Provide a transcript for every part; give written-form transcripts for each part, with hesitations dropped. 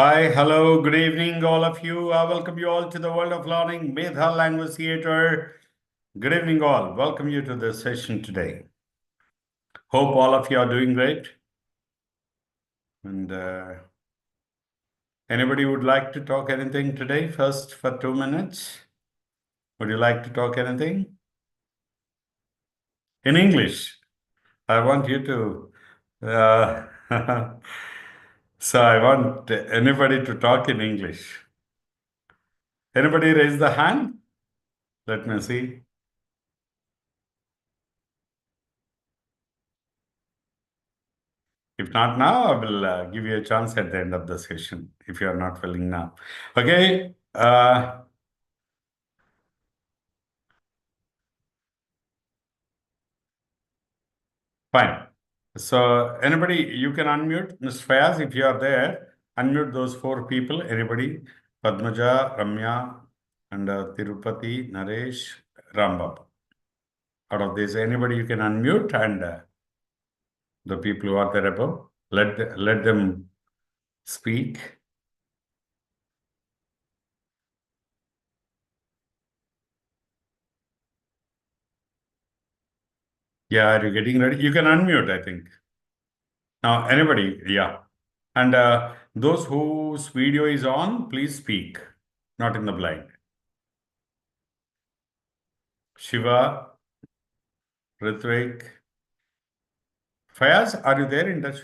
Hi, hello, good evening, all of you. I welcome you all to the world of learning, Medha Language Theatre. Good evening, all. Welcome you to this session today. Hope all of you are doing great. And anybody would like to talk anything today? First, for 2 minutes. Would you like to talk anything? In English. I want you to. So I want anybody to talk in English. Anybody raise the hand? Let me see. If not now, I will give you a chance at the end of the session if you are not willing now. Okay. Fine. So anybody, you can unmute. Ms. Fayaz, if you are there, unmute those 4 people. Anybody? Padmaja, Ramya, and Tirupati, Naresh, Rambab. Out of this, anybody you can unmute, and the people who are there above, let them speak. Yeah, are you getting ready? You can unmute, I think. Now, anybody, yeah. And those whose video is on, please speak, not in the blind. Shiva, Ritvik, Fayaz, are you there in touch?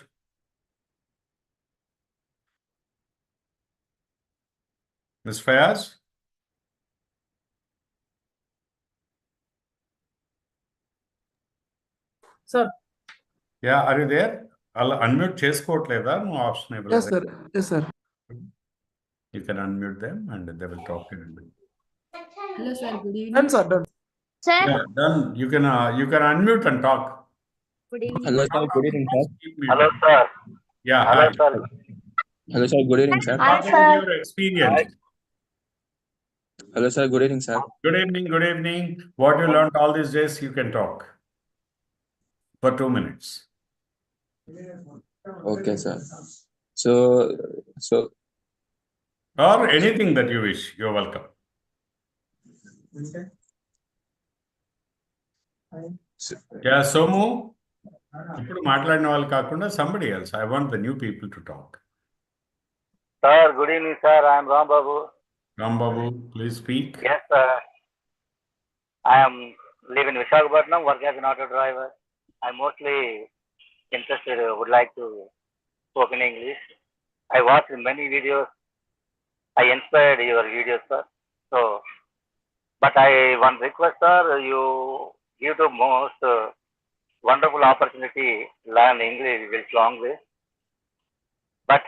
Ms. Fayaz? Sir. Yeah, are you there? I'll unmute చేసుకోవట్లేదా నువ్వు option Yes, ఇవ్వలేదా? sir. Yes, sir. You can unmute them and they will talk in English. Hello, sir. Good evening. Done, sir. Done. Sir. Yeah, done. You can unmute and talk. Good evening. Hello, sir. Good evening, sir. Hello, sir. Yeah, Hello, hi. sir. Hello, sir. Good evening, sir. Hi, What sir. is your experience? Hello, sir. Good evening, sir. Good evening, good evening. What you learned all these days, you can talk for 2 minutes. Okay, sir. So, Or anything that you wish, you're welcome. Yeah, Somu, ఇప్పుడు మాట్లాడిన వాళ్ళు కాకుండా somebody else. I want the new people to talk. Sir, good evening, sir. I am Ram Babu. Ram Babu, please speak. Yes, sir. I am live in Visakhapatnam, work as an auto driver. I mostly interested, would like to speak in English. I watched many videos. I inspired your videos, sir. So, but I one request, sir, you give the most wonderful opportunity learn English with long way. But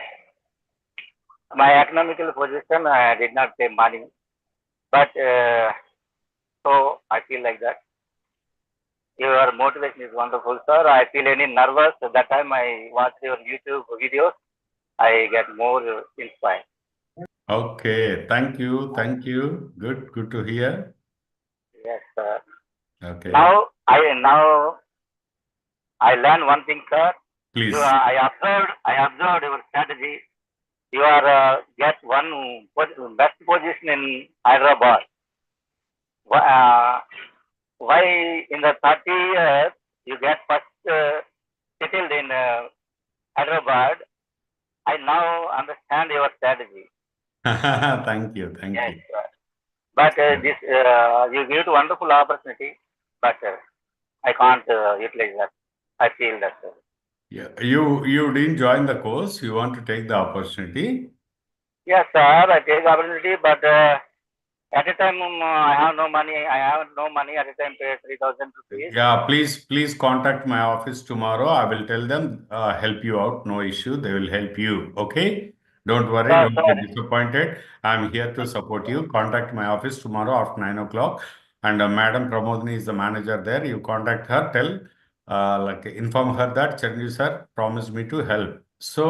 my economical position, I did not pay money. But so I feel like that. Your motivation is wonderful, sir. I feel any nervous. That time I watch your YouTube videos, I get more inspired. Okay, thank you, thank you. Good to hear. Yes, sir. Okay. Now I learn one thing, sir. Please. I observed your strategy. You are get one best position in Hyderabad. Why in the 30 years you get first settled in Hyderabad? I now understand your strategy. Thank you. Yes, sir. But this you give a wonderful opportunity, but I can't utilize that. I feel that. Yeah, you didn't join the course. You want to take the opportunity. Yes, sir. I take the opportunity, but at a time I have no money. I have no money at a time. Pay 3,000 rupees. Yeah, please contact my office tomorrow. I will tell them help you out. No issue. They will help you. Okay. Don't worry. Sir, Don't be disappointed. I'm here to support you. Contact my office tomorrow after 9 o'clock. And Madam Pramodini is the manager there. You contact her. Tell inform her that Chiranjeevi sir promised me to help. So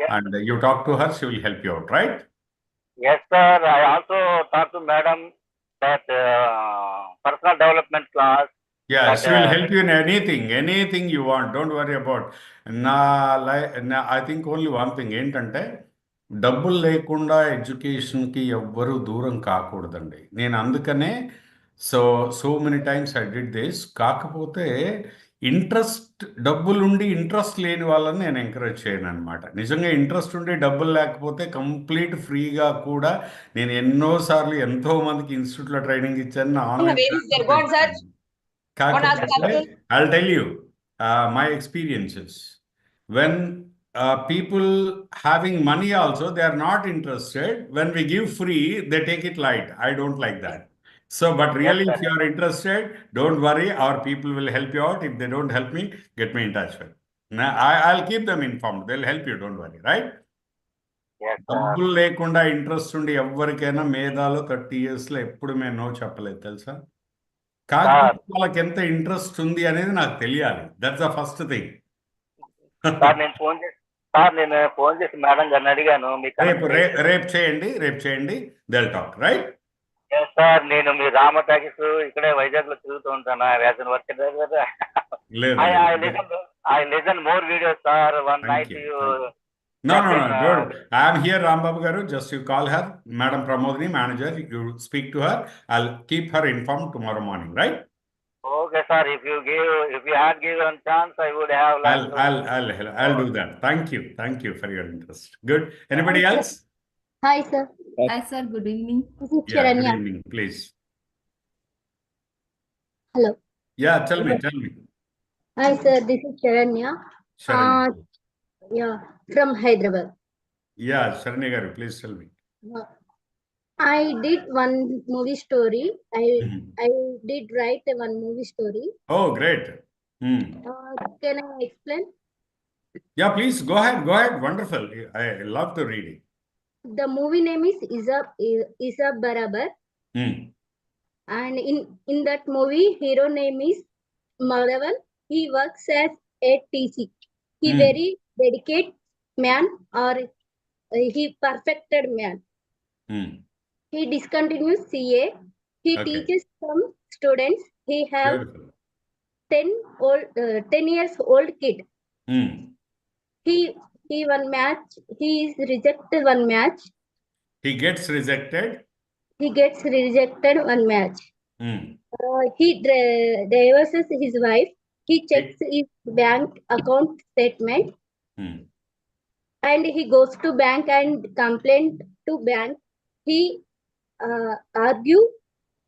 yes. And you talk to her. She will help you out. Right? Yes, sir. I also talked to madam that personal development class. Yeah, But, she will help you in anything you want. Don't worry about. I think only one thing ఏంటంటే డబ్బులు లేకుండా ఎడ్యుకేషన్కి ఎవ్వరూ దూరం కాకూడదండి. నేను అందుకనే so many times I did this. కాకపోతే డబ్బులుండి interest లేని వాళ్ళని నేను ఎంకరేజ్ చేయను అనమాట. నిజంగా ఇంట్రెస్ట్ ఉండి డబ్బులు లేకపోతే కంప్లీట్ ఫ్రీగా కూడా నేను ఎన్నోసార్లు ఎంతో మందికి ఇన్స్టిట్యూట్లో ట్రైనింగ్ ఇచ్చాను. నా online Where is there? Go on, sir. కాకపోతే I'll tell you my experiences. When people having money also, they are not interested. When we give free, they take it light. I don't like that. So, but really, if you are interested, don't worry. Our people will help you out. If they don't help me, get me in touch with. I'll keep them informed. They'll help you. Don't worry, right? Yes, sir. డబ్బులు లేకుండా interest ఉండి ఎవరికైనా మేధాలో 30 yearsలో ఎప్పుడు మేము no చెప్పలేదు తెలుసా. కాకపోతే వాళ్ళకి ఎంత ఇంట్రెస్ట్ ఉంది అనేది నాకు తెలియాలి. That's the first thing. Sir నేను ఫోన్ చేసి మేడం గారిని అడిగాను. రేపు చేయండి. They'll talk, right? సార్ నేను మీ రామ టాకీస్ ఇక్కడే వైజాగ్ లో తిరుగుతూ ఉంటాను. వర్క్ లేదు. I listen more videos, sir. One night you. No. Good. I am here, Rambabu garu. Just you call her, Madam Pramodini, manager. You speak to her. I'll keep her informed tomorrow morning, right? Okay, sir. If you had given chance, I would have. I'll do that. Thank you for your interest. Good. Anybody else? Hi, sir. Hi, sir. Good evening. This is Good Chiranya. evening, please. Hello. Yeah, tell me. Hi, sir. This is Chiranya. Sharanya. Yeah, from Hyderabad. Yeah, Sharanya garu, please tell me. I did one movie story. I did write one movie story. Oh, great. Can I explain? Yeah, please go ahead. Wonderful. I love to read it. The movie name is Isa Barabar. And in that movie, hero name is Madhavan. He works as a TC. He very dedicated man, or he perfected man. He discontinues CA. He teaches some students. He have 10 years old kid. He one match. He is rejected one match. He gets rejected. He gets rejected one match. He divorces his wife. He checks his bank account statement. And he goes to bank and complain to bank. He argues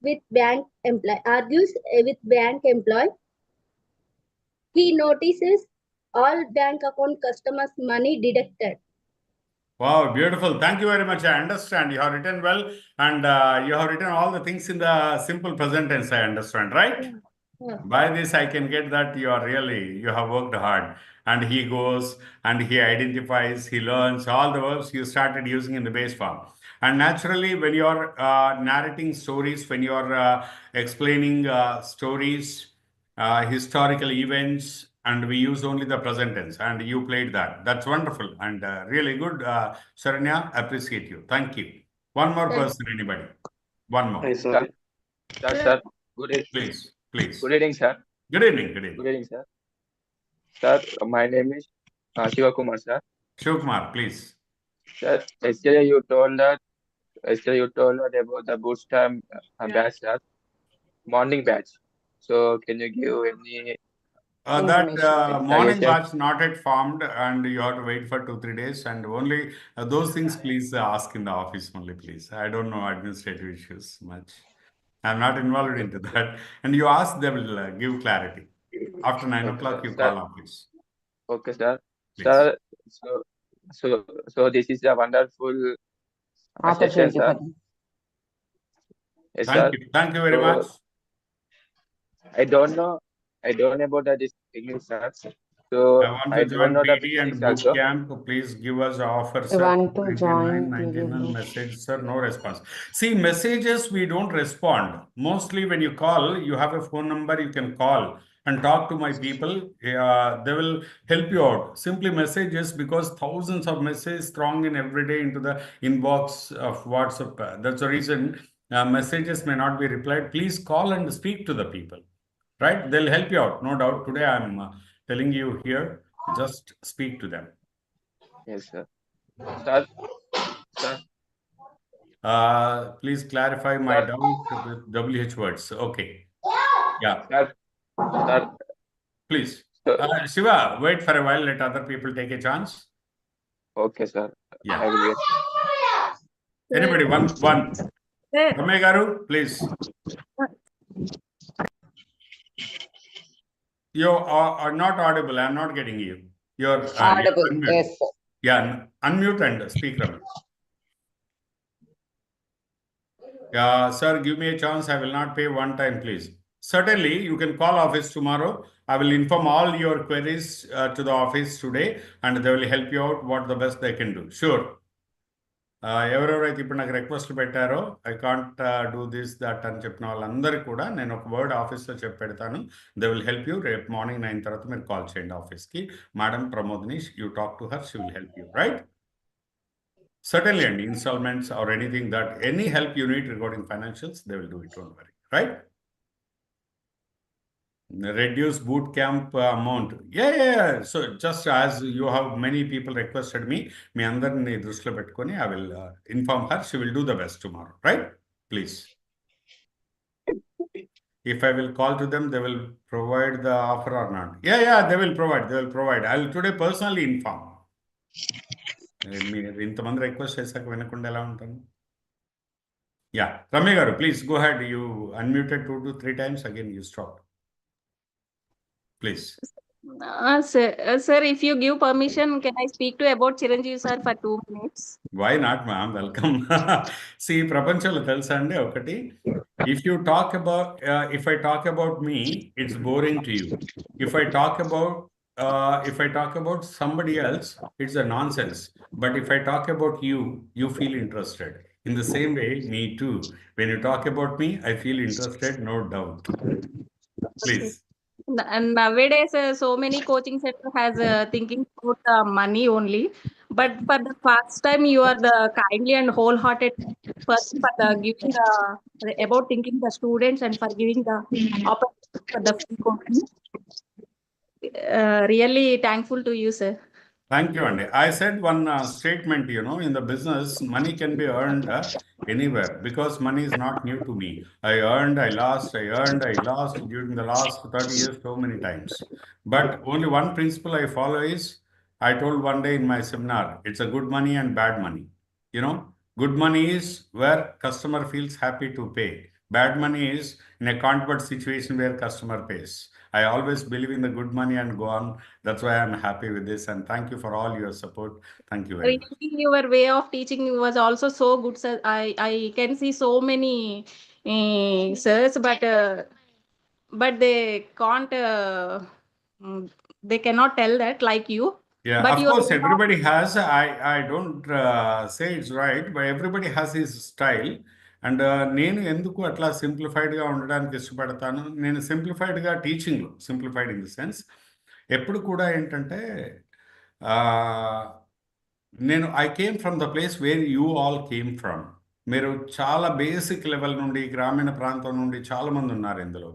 with bank employee. He notices all bank account customers' money deducted. Wow, beautiful. Thank you very much. I understand. You have written well, and you have written all the things in the simple present tense, I understand, right? Yeah. By this, I can get that you have worked hard. And he goes and he identifies, he learns all the verbs you started using in the base form. And naturally, when you're narrating stories, when you're explaining stories, historical events, and we use only the present tense, and you played that. That's wonderful and really good. Sharanya, appreciate you. Thank you. One more person, anybody? One more. Hi, sir. Sir. Good evening. Please. Good evening, sir. Good evening, sir. Sir, my name is Shivakumar, sir. Shivkumar, please. Sir, yesterday you told us about the bootstrap batch, sir. Morning batch. So can you give any That morning suggestion? batch not yet formed, and you have to wait for 2-3 days, and only those things please ask in the office only, please. I don't know administrative issues much. I'm not involved into that. And you ask, they will give clarity. After 9 o'clock, you call office. Okay, sir. Please. Sir, so this is a wonderful session, Opportunity sir. for them. Yes, sir. Thank you very much. I don't know about this English, sir. So I want I to don't join know the PD and basics boot also. camp. Please give us an offer, I sir. want to 99, join 99 PD. message, sir. No response. See, messages we don't respond. Mostly when you call, you have a phone number, you can call and talk to my people. They will help you out. Simply messages, because thousands of messages throng in every day into the inbox of WhatsApp. That's the reason messages may not be replied. Please call and speak to the people. Right? They'll help you out. No doubt. Today I'm telling you here, just speak to them. Yes, sir. Sir, Sir, Please clarify my Sir. doubt with WH words. Okay. Yeah, sir, sir, please. sir. Shiva, wait for a while. Let other people take a chance. Okay, sir. Yeah. I will wait. Anybody? One. Sir, Ramya Garu, please. You are not audible. I'm not getting you. You're Audible, unmute. yes, sir. Yeah, unmute and speak, Ramya. Yeah, sir, give me a chance. I will not pay one time, please. Certainly, you can call office tomorrow. I will inform all your queries to the office today, and they will help you out what the best they can do. Sure. ఎవరెవరైతే ఇప్పుడు నాకు request పెట్టారో I can't do this that అని చెప్పిన వాళ్ళందరికీ కూడా నేను ఒక వర్డ్ ఆఫీస్లో చెప్పి పెడతాను. They will help you. రేపు మార్నింగ్ 9 తర్వాత మీరు కాల్ చేయండి ఆఫీస్కి. మేడం ప్రమోద్ని, you talk to her, she will help you, right? Certainly, and installments or anything that any help you need regarding financials, they will do it, don't worry, right? Reduce boot camp amount. Yeah. So just as you have many people requested me, మీ అందరిని దృష్టిలో పెట్టుకొని I will inform her. She will do the best tomorrow, right? Please. If I will call to them, they will provide the offer or not. Yeah, they will provide. I will today personally inform. మీరు ఇంతమంది request చేశాక వినకుండా ఎలా ఉంటాను? Yeah, Ramya Garu, please go ahead. You unmuted 2 to 3 times. Again, you stopped. Please. sir, if you give permission, can I speak to about Chiranjeevi sir for 2 minutes? Why not, ma'am? Welcome. See, ప్రపంచంలో తెలుసా అండి ఒకటి, if I talk about me, it's boring to you. If I talk about somebody else, it's a nonsense. But if I talk about you, you feel interested. In the same way, me too. When you talk about me, I feel interested, no doubt. Please. And nowadays, so many coaching center has thinking about money only. But for the first time, you are the kindly and wholehearted person for the giving about thinking the students and for giving the opportunity for the free coaching. Really thankful to you, sir. Thank you, Andy. I said one statement, in the business, money can be earned anywhere because money is not new to me. I earned, I lost during the last 30 years so many times. But only one principle I follow is, I told one day in my seminar, it's a good money and bad money. Good money is where customer feels happy to pay. Bad money is in a convert situation where customer pays. I always believe in the good money and go on. That's why I'm happy with this, and thank you for all your support. Thank you very much. Really, your way of teaching was also so good, sir. I can see so many sirs, but they can't. They cannot tell that like you. Yeah, But of you course, everybody has. I don't say it's right, but everybody has his style. And నేను ఎందుకు అట్లా సింప్లిఫైడ్గా ఉండడానికి ఇష్టపడతాను, నేను సింప్లిఫైడ్గా టీచింగ్లో simplified in the sense ఎప్పుడు కూడా ఏంటంటే నేను I came from the place where you all came from. మీరు చాలా బేసిక్ లెవెల్ నుండి, గ్రామీణ ప్రాంతం నుండి చాలామంది ఉన్నారు ఇందులో.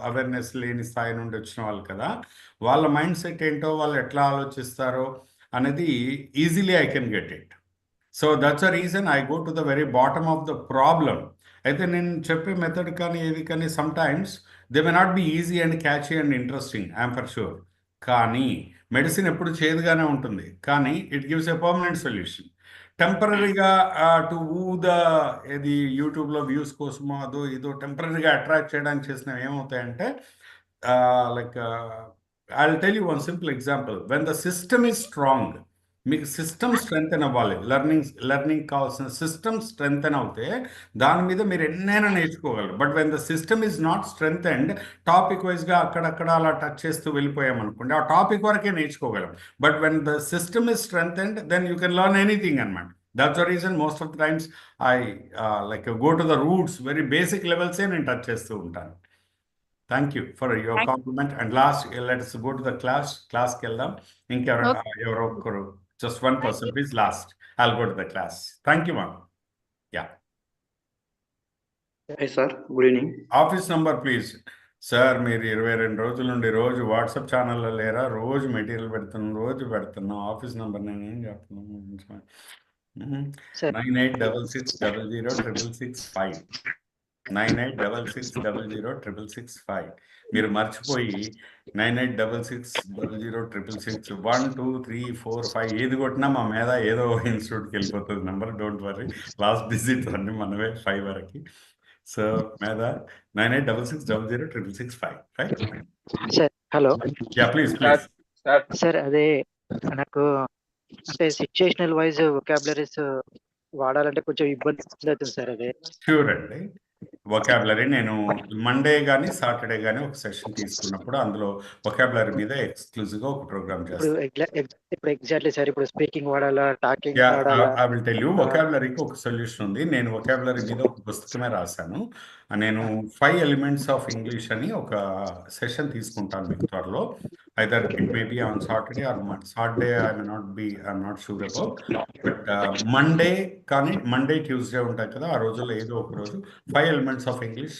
అవేర్నెస్ లేని స్థాయి నుండి వచ్చిన వాళ్ళు కదా. వాళ్ళ మైండ్ సెట్ ఏంటో, వాళ్ళు ఎట్లా ఆలోచిస్తారో అనేది easily I can get it. So that's a reason I go to the very bottom of the problem. అయితే నేను చెప్పే మెథడ్ కానీ ఏది కానీ sometimes they may not be easy and catchy and interesting, I'm for sure. కానీ medicine ఎప్పుడు చేదుగానే ఉంటుంది, కానీ it gives a permanent solution. టెంపరీగా టు ఏది యూట్యూబ్లో వ్యూస్ కోసమో అదో ఇదో టెంపరీగా అట్రాక్ట్ చేయడానికి చేసినవి ఏమవుతాయంటే, like I will tell you one simple example. When the system is strong, మీకు సిస్టమ్ స్ట్రెంగ్తెన్ అవ్వాలి. లెర్నింగ్ కావాల్సిన సిస్టమ్ స్ట్రెంగ్తెన్ అవుతే దాని మీద మీరు ఎన్నైనా నేర్చుకోగలరు. But when the system is not strengthened, topic వైజ్గా అక్కడక్కడ అలా టచ్ చేస్తూ వెళ్ళిపోయామనుకోండి, ఆ టాపిక్ వరకే నేర్చుకోగలం. But when the system is strengthened, then you can learn anything అనమాట. That's the reason most of the times I like go to the roots, very basic లెవెల్సే నేను టచ్ చేస్తూ ఉంటాను. Thank you for your compliment. And last let's go to the క్లాస్కి వెళ్దాం. ఎవరో ఒక్కరు, just one person, please. Last, I'll go to the class. Thank you, ma'am. Yeah. Hi, sir. Good evening. Office number, please. Sir, మీరు 22 రోజుల నుండి రోజు WhatsApp ఛానల్లో లేరా? రోజు మెటీరియల్ పెడుతున్నాం. ఆఫీస్ నెంబర్ నేను ఏం చెప్తున్నాను. సార్ 9866006665 9866006665 మీరు మర్చిపోయి 9866006665 1 2 3 4 5 ఏది కొట్టినా మా మీద ఏదో ఇన్స్టిట్యూట్కి వెళ్ళిపోతుంది number. Don't worry, last digit అన్ని మనమే 5 వరకు. సో మీద 9866006665 right. Sir hello yeah please sir sir sir అదే నాకు అంటే సిచ్యుయేషనల్ వైజ్ వొకాబులరీస్ వాడాలంటే కొంచెం ఇబ్బంది అవుతుంది సార్ అదే. ష్యూర్ అండి. వొకాబులరీ నేను మండే కానీ సాటర్డే కానీ ఒక సెషన్ తీసుకున్నప్పుడు అందులో వొకాబులరీ మీద ఎక్స్క్లూజివ్గా ఒక ప్రోగ్రామ్ ఇప్పుడు చేస్తాను. ఇప్పుడు ఎగ్జాక్ట్లీ సార్ ఇప్పుడు స్పీకింగ్ వాడాలా, టాకింగ్ యా వాడాలా? I will tell you. వొకాబులరీకి ఒక సొల్యూషన్ ఉంది. నేను వొకాబులరీ మీద ఒక పుస్తకమే రాశాను. నేను 5 ఎలిమెంట్స్ ఆఫ్ ఇంగ్లీష్ అని ఒక సెషన్ తీసుకుంటాను మీకు త్వరలో. Either it may be on Saturday or Saturday I'm not sure about. But Monday కానీ మండే ట్యూస్డే ఉంటాయి కదా, ఆ రోజుల్లో ఏదో ఒక రోజు 5 ఎలిమెంట్స్ ఆఫ్ ఇంగ్లీష్,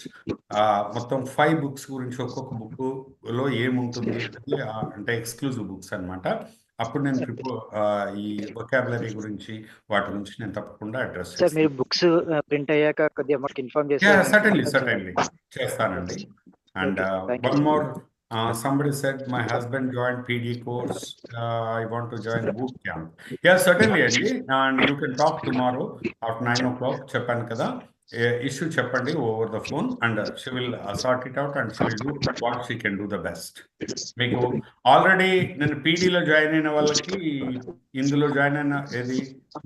మొత్తం 5 బుక్స్ గురించి ఒక్కొక్క బుక్లో ఏముంటుంది అనేది, అంటే ఎక్స్క్లూజివ్ బుక్స్ అనమాట. అప్పుడు నేను ఈ వొకాబులరీ గురించి వాటి గురించి నేను తప్పకుండా అడ్రస్ సార్ చేస్తాను. మీరు బుక్స్ ప్రింట్ అయ్యాక కొద్దిగా మాకు ఇన్ఫార్మ్ చేస్తే సర్టన్లీ చేస్తానండి. And Thank you. One more, somebody said my husband joined PD course. I want to join boot camp. Yeah, certainly అండి. And you can talk tomorrow at 9 o'clock. చెప్పాను కదా, issue చెప్పండి over the phone and she will sort it out and she will do what she can do the best. మీకు already నేను పీడీలో join అయిన వాళ్ళకి, ఇందులో join అయిన ఏది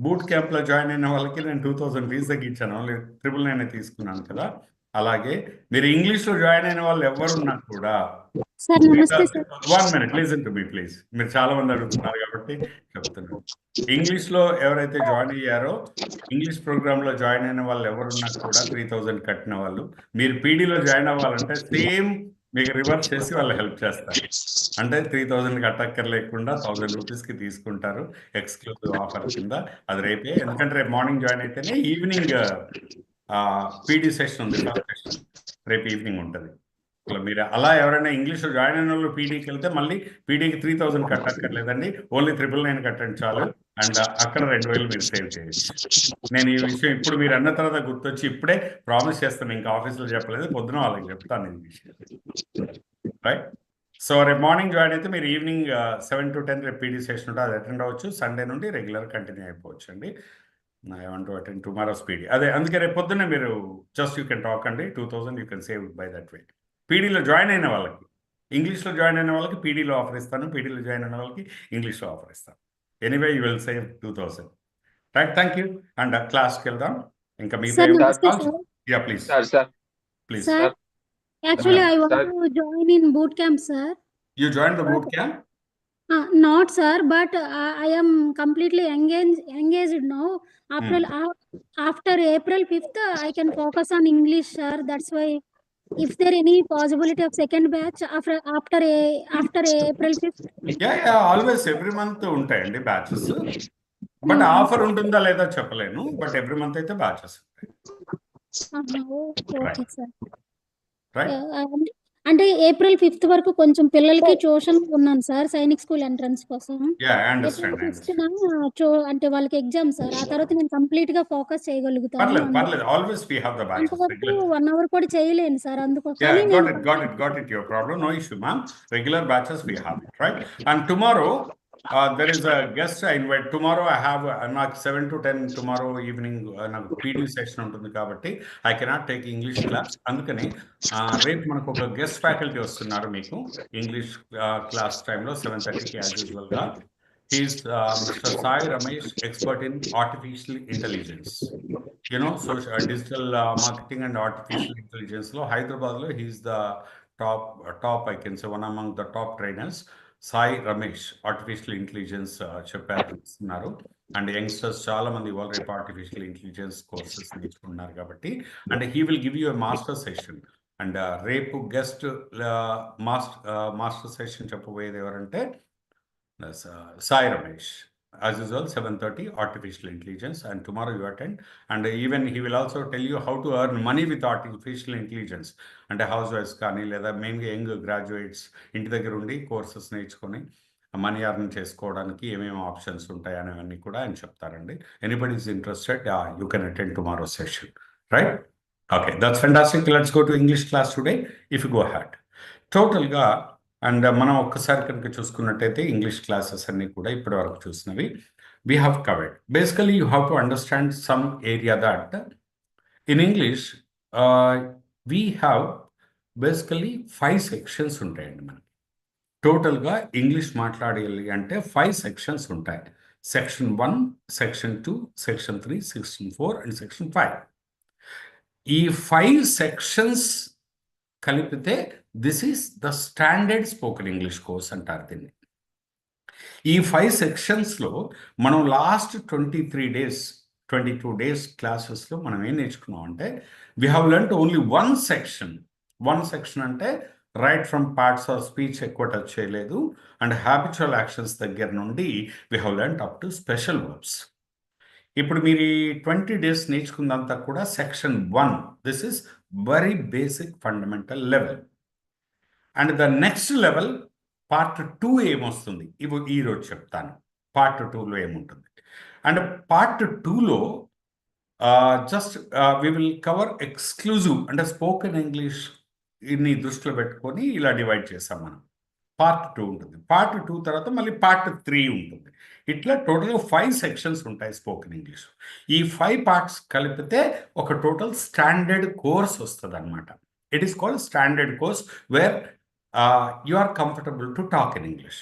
బూట్ క్యాంప్లో జాయిన్ అయిన వాళ్ళకి నేను 2000 ఫీజు తగ్గించాను. ఓన్లీ 999 తీసుకున్నాను కదా. అలాగే మీరు ఇంగ్లీష్లో జాయిన్ అయిన వాళ్ళు ఎవరున్నా కూడా, సార్ నమస్తే sir. 1 minute listen to me please. మీరు చాలా మంది అడుగుతున్నారు కాబట్టి చెప్తున్నాను. ఇంగ్లీష్లో ఎవరైతే జాయిన్ అయ్యారో, ఇంగ్లీష్ ప్రోగ్రాంలో జాయిన్ అయిన వాళ్ళు ఎవరున్నా కూడా 3000 కట్టిన వాళ్ళు, మీరు పీడీలో జాయిన్ అవ్వాలంటే సేమ్ మీకు రివర్స్ చేసి వాళ్ళు హెల్ప్ చేస్తారు. అంటే 3000 కట్టక్కర్లేకుండా 1000 రూపీస్కి తీసుకుంటారు ఎక్స్క్లూజివ్ ఆఫర్ కింద. అది రేపే, ఎందుకంటే రేపు మార్నింగ్ జాయిన్ అయితేనే ఈవినింగ్ పీడీ సెషన్ ఉంది. ఫస్ట్ సెషన్ రేపు ఈవినింగ్ ఉంటుంది. మీరు అలా ఎవరైనా ఇంగ్లీష్లో జాయిన్ అయిన వాళ్ళు పీడీకి వెళ్తే మళ్ళీ పీడీకి 3000 కట్టక్కర్లేదండి, ఓన్లీ 999 కట్టండి చాలు. అండ్ అక్కడ 2000 మీరు సేవ్ చేయొచ్చు. నేను ఈ విషయం ఇప్పుడు మీరు అన్న తర్వాత గుర్తొచ్చి ఇప్పుడే ప్రామిస్ చేస్తాను, ఇంకా ఆఫీస్లో చెప్పలేదు, పొద్దున వాళ్ళకి చెప్తాను ఈ విషయం. రైట్. సో రేపు మార్నింగ్ జాయిన్ అయితే మీరు ఈవినింగ్ 7 to 10 రేపు పీడీ సెషన్ ఉంటుంది, అది అటెండ్ అవ్వచ్చు. సండే నుండి రెగ్యులర్ కంటిన్యూ అయిపోవచ్చు అండి. I want to attend tomorrow's PD. అదే అందుకే రేపు పొద్దున్నే మీరు జస్ట్ యూ కెన్ టాక్ అండి. 2000 you can save by that way. పీడీలో జాయిన్ అయిన వాళ్ళకి, ఇంగ్లీష్లో జాయిన్ అయిన వాళ్ళకి పీడీలో ఆఫర్ ఇస్తాను, పీడీలో జాయిన్ అయిన వాళ్ళకి ఇంగ్లీష్లో ఆఫర్ ఇస్తాను. Anyway you will save 2000. Right, thank you. And క్లాస్కి వెళ్దాం. ఇంకా మీ సార్ నమస్తే sir. Yeah please sir please. Sir actually I Sir. Want to join in boot camp sir. You join the boot camp? Not sir, but I am completely engaged now. After April 5th, I can focus on English, sir. That's why, if there any possibility of second batch after April 5th. Yeah always every month ఉంటాయండి batches. But offer ఉంటుందా లేదా చెప్పలేను, but every month అయితే batches ఉంటాయి. Okay sir. Right. అంటే April 5th వరకు కొంచెం పిల్లలకి ట్యూషన్ ఉన్నాను సార్, సైనిక్ స్కూల్ ఎంట్రన్స్ కోసం. Yeah I April understand. 5th అంటే వాళ్ళకి ఎగ్జామ్ సార్. ఆ తర్వాత నేను కంప్లీట్ గా ఫోకస్ చేయగలుగుతాను. పర్లేదు always we have the batches అంతవరకు రెగ్యులర్. 1 hour కూడా చేయలేను సార్, అందుకోసం. Yeah, got it. Your problem, no issue, ma'am. Regular batches we have it, right? And tomorrow, there is a guest I invite. Tomorrow I have నాకు 7 to 10 tomorrow evening నాకు PD session ఉంటుంది కాబట్టి I cannot take English class. అందుకని రేపు మనకు ఒక guest faculty వస్తున్నారు మీకు ఇంగ్లీష్ క్లాస్ టైంలో 7:30కి యాజ్ యూజువల్గా. He is mister Sai Ramesh, expert in artificial intelligence. Digital marketing and artificial intelligence లో హైదరాబాద్లో he is the top I can say one among the top trainers. Sai Ramesh artificial intelligence చెప్పారు. అండ్ యంగ్స్టర్స్ చాలా మంది వాళ్ళు రేపు ఆర్టిఫిషియల్ ఇంటెలిజెన్స్ కోర్సెస్ నేర్చుకుంటున్నారు కాబట్టి, and he will give you a master session. And రేపు గెస్ట్ మాస్టర్ సెషన్ చెప్పబోయేది ఎవరంటే Sai Ramesh. As usual, 7:30 artificial intelligence, and tomorrow you attend. And even he will also tell you how to earn money with artificial intelligence. And housewives కానీ లేదా మెయిన్గా young graduates ఇంటి దగ్గర ఉండి courses నేర్చుకొని మనీ అర్న్ చేసుకోవడానికి ఏమేమి ఆప్షన్స్ ఉంటాయి అనేవన్నీ కూడా ఆయన చెప్తారండి. Anybody is interested, you can attend tomorrow session, right? Okay, that's fantastic. Let's go to English class today if you go had టోటల్గా. అండ్ మనం ఒక్కసారి కనుక చూసుకున్నట్టయితే ఇంగ్లీష్ క్లాసెస్ అన్నీ కూడా ఇప్పటి వరకు చూసినవి we have covered. Basically, you have to understand some area that in English, we have basically 5 sections ఉంటాయండి మనకి. టోటల్గా ఇంగ్లీష్ మాట్లాడాలి అంటే 5 sections ఉంటాయి. Section 1, section 2, section 3, section 4 and section 5. ఈ 5 sections కలిపితే this is the standard spoken English course అంటారు దీన్ని. ఈ 5 సెక్షన్స్లో మనం లాస్ట్ 22 డేస్ క్లాసెస్లో మనం ఏం నేర్చుకున్నాం అంటే we have learned only one section అంటే right from parts of speech ఎక్కువ టచ్ చేయలేదు, అండ్ హ్యాబిచువల్ యాక్షన్స్ దగ్గర నుండి we have learned up to special verbs. ఇప్పుడు మీరు ఈ 20 days నేర్చుకున్నంతా కూడా section 1. This is very basic fundamental level. And the next level part 2 ఏమొస్తుంది ఇవి ఈరోజు చెప్తాను. పార్ట్ 2లో ఏముంటుంది అండ్ పార్ట్ 2లో just we will cover exclusive అంటే స్పోకెన్ ఇంగ్లీష్ ఇన్ని దృష్టిలో పెట్టుకొని ఇలా డివైడ్ చేసాం మనం. పార్ట్ 2 ఉంటుంది. పార్ట్ 2 తర్వాత మళ్ళీ పార్ట్ 3 ఉంటుంది. ఇట్లా టోటల్గా 5 sections ఉంటాయి స్పోకెన్ ఇంగ్లీష్. ఈ 5 parts కలిపితే ఒక టోటల్ స్టాండర్డ్ కోర్స్ వస్తుంది అనమాట. It is called standard course where you are comfortable to talk in English.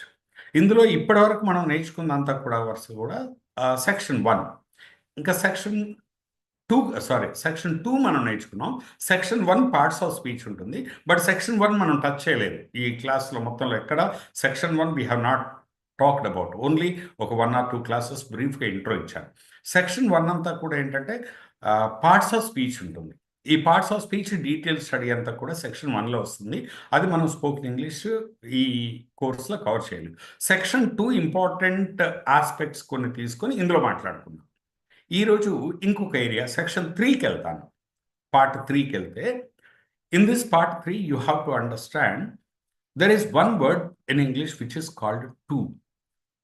ఇందులో ఇప్పటివరకు మనం నేర్చుకున్నంత కూడా వరుస కూడా సెక్షన్ 1, ఇంకా సెక్షన్ 2 మనం నేర్చుకున్నాం. సెక్షన్ 1 పార్ట్స్ ఆఫ్ స్పీచ్ ఉంటుంది, బట్ సెక్షన్ 1 మనం టచ్ చేయలేదు ఈ క్లాస్లో మొత్తంలో. ఎక్కడ section 1 we have not talked about, only ఒక 1 or 2 classes బ్రీఫ్గా ఇంట్రో ఇచ్చాను. సెక్షన్ 1 అంతా కూడా ఏంటంటే పార్ట్స్ ఆఫ్ స్పీచ్ ఉంటుంది. ఈ parts of speech detail study అంతా కూడా సెక్షన్ 1లో వస్తుంది. అది మనం స్పోకెన్ ఇంగ్లీష్ ఈ కోర్సులో కవర్ చేయలేదు. సెక్షన్ 2 ఇంపార్టెంట్ ఆస్పెక్ట్స్ కొన్ని తీసుకొని ఇందులో మాట్లాడుకున్నాం. ఈరోజు ఇంకొక ఏరియా సెక్షన్ 3కి వెళ్తాను. పార్ట్ 3కి వెళ్తే in this part 3 you have to understand there is one word in English which is called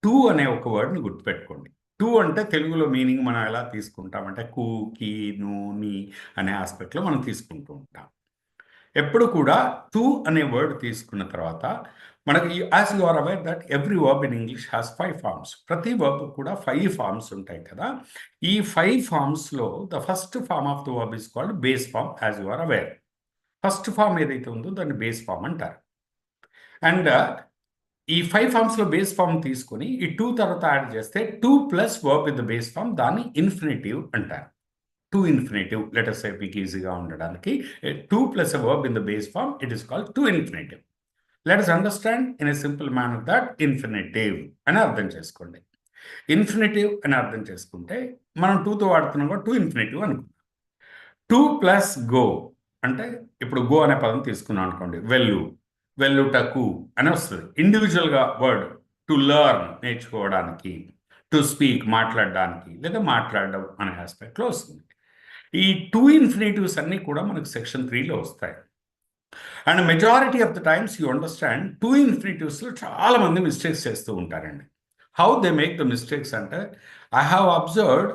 to అనే ఒక వర్డ్ని గుర్తుపెట్టుకోండి. టు అంటే తెలుగులో మీనింగ్ మనం ఎలా తీసుకుంటామంటే కు, కి, ను, ని అనే ఆస్పెక్ట్లో మనం తీసుకుంటూ ఉంటాం. ఎప్పుడు కూడా టు అనే వర్డ్ తీసుకున్న తర్వాత మనకి as you are aware that every verb in English has 5 forms. ప్రతి వర్బ్ కూడా 5 forms ఉంటాయి కదా. ఈ 5 forms-లో the first form of the verb is called base form, as you are aware. First form ఏదైతే ఉందో దాన్ని బేస్ ఫార్మ్ అంటారు. అండ్ ఈ 5 forms-లో బేస్ ఫార్మ్ తీసుకొని ఈ 2 తర్వాత యాడ్ చేస్తే 2 plus verb in the base form, దాన్ని ఇన్ఫినిటివ్ అంటారు. To infinitive, let us say మీకు ఈజీగా ఉండడానికి 2 plus a verb in the base form, it is called to infinitive. Let us understand in a simple manner that infinitive అని అర్థం చేసుకోండి. Infinitive అని అర్థం చేసుకుంటే మనం 2తో వాడుతున్నాం కూడా టు ఇన్ఫినిటివ్ అనుకుంటాం. 2 ప్లస్ గో అంటే ఇప్పుడు గో అనే పదం తీసుకున్నాం అనుకోండి, వెల్లుటకు అని వస్తుంది. ఇండివిజువల్గా వర్డ్ టు లెర్న్ నేర్చుకోవడానికి, టు స్పీక్ మాట్లాడడానికి, లేదా మాట్లాడడం అనే ఆస్పెక్ట్లో వస్తుంది. ఈ 2 ఇన్ఫినిటివ్స్ అన్నీ కూడా మనకు సెక్షన్ 3లో వస్తాయి. And majority of the times you understand 2 ఇన్ఫినిటివ్స్లో చాలామంది మిస్టేక్స్ చేస్తూ ఉంటారండి. How they make the mistakes అంటే I have observed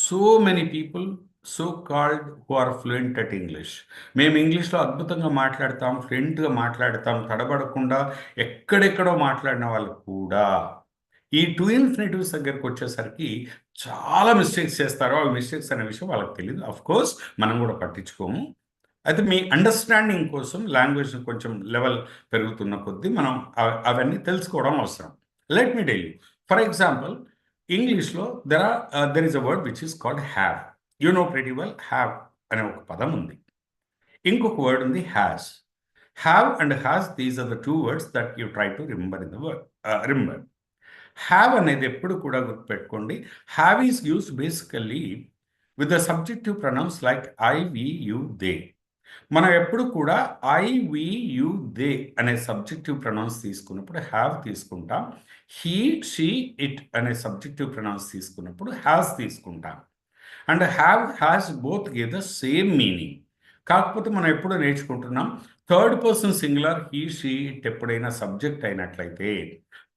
so many people so called who are fluent at English. మేము ఇంగ్లీష్లో అద్భుతంగా మాట్లాడతాం, ఫ్లూయెంట్గా మాట్లాడతాం, తడబడకుండా ఎక్కడెక్కడో మాట్లాడిన వాళ్ళు కూడా ఈ 2 ఇన్ఫినిటివ్స్ దగ్గరకు వచ్చేసరికి చాలా మిస్టేక్స్ చేస్తారు. ఆ మిస్టేక్స్ అనే విషయం వాళ్ళకి తెలియదు. అఫ్ కోర్స్ మనం కూడా పట్టించుకోము. అయితే మీ అండర్స్టాండింగ్ కోసం లాంగ్వేజ్ కొంచెం లెవెల్ పెరుగుతున్న కొద్దీ మనం అవన్నీ తెలుసుకోవడం అవసరం. Let me tell you, for example ఇంగ్లీష్లో there is a word which is called have. You know pretty well, have అనే ఒక పదం ఉంది. ఇంకొక వర్డ్ ఉంది has. Have and has, these are the 2 words that you try to remember in the word. Remember, have అనేది ఎప్పుడు కూడా గుర్తుపెట్టుకోండి. Have is used basically with the subjective pronouns like I, we, you, they. మనం ఎప్పుడు కూడా I, we, you, they అనే subjective pronouns తీసుకున్నప్పుడు have తీసుకుంటాం. హీ, షీ, ఇట్ అనే సబ్జెక్టివ్ ప్రొనౌన్స్ తీసుకున్నప్పుడు హ్యాస్ తీసుకుంటాం. And have, has both give the same meaning. కాకపోతే మనం ఎప్పుడు నేర్చుకుంటున్నాం third person singular he, she, it ఎప్పుడైనా సబ్జెక్ట్ అయినట్లయితే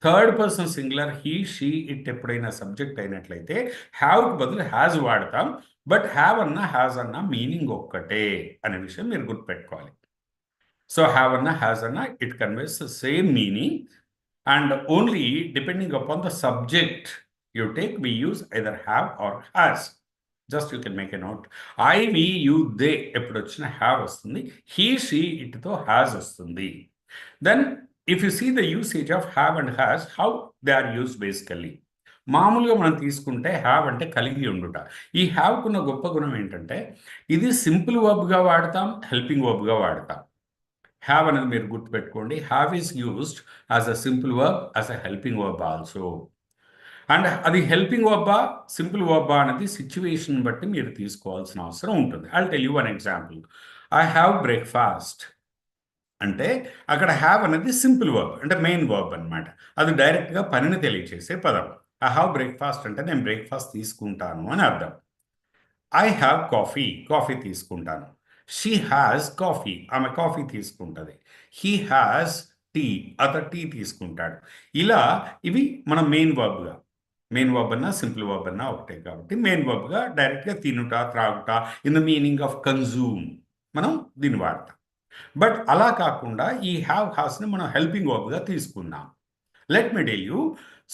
third person singular he she it ఎప్పుడైనా సబ్జెక్ట్ అయినట్లయితే హ్యావ్కి బదులు హ్యాజ్ వాడతాం. బట్ హ్యావ్ అన్నా హ్యాజ్ అన్నా మీనింగ్ ఒక్కటే అనే విషయం మీరు గుర్తుపెట్టుకోవాలి. సో హ్యావ్ అన్నా హ్యాజ్ అన్నా it conveys the same meaning, and only depending upon the subject you take, we use either have or has. Just you can make a note. I, we, you, they ఎప్పుడు వచ్చిన have వస్తుంది. He, she, it తో has వస్తుంది. Then if you see the usage of have and has, how they are used basically. మామూలుగా మనం తీసుకుంటే have అంటే కలిగి ఉండుట. ఈ హ్యావ్కున్న గొప్ప గుణం ఏంటంటే ఇది సింపుల్ వర్బ్గా వాడతాం, హెల్పింగ్ వర్బ్గా వాడతాం. హ్యావ్ అనేది మీరు గుర్తుపెట్టుకోండి. Have is used as a simple verb, as a helping verb also. And అది హెల్పింగ్ వర్బా సింపుల్ వర్బా అనేది సిచ్యువేషన్ బట్టి మీరు తీసుకోవాల్సిన అవసరం ఉంటుంది. I tell you one example. I have breakfast అంటే అక్కడ హ్యావ్ అనేది సింపుల్ వర్బ్, అంటే మెయిన్ వర్బ్ అనమాట. అది డైరెక్ట్గా పనిని తెలియచేసే పదం. ఐ హ్యావ్ బ్రేక్ఫాస్ట్ అంటే నేను బ్రేక్ఫాస్ట్ తీసుకుంటాను అని అర్థం. ఐ హ్యావ్ కాఫీ, కాఫీ తీసుకుంటాను. షీ హ్యాస్ కాఫీ, ఆమె కాఫీ తీసుకుంటుంది. హీ హ్యాస్ టీ, అతను టీ తీసుకుంటాడు. ఇలా ఇవి మన మెయిన్ వర్బ్గా, మెయిన్ వర్బ్ అన్నా సింపుల్ వర్బ్ అన్నా ఒకటే కాబట్టి మెయిన్ వర్బ్గా డైరెక్ట్గా తినుట, త్రాగుట, in the meaning of consume మనం దీన్ని వాడతాం. బట్ అలా కాకుండా ఈ హ్యావ్ హాస్ని మనం హెల్పింగ్ వర్బ్గా తీసుకుందాం. Let me tell you.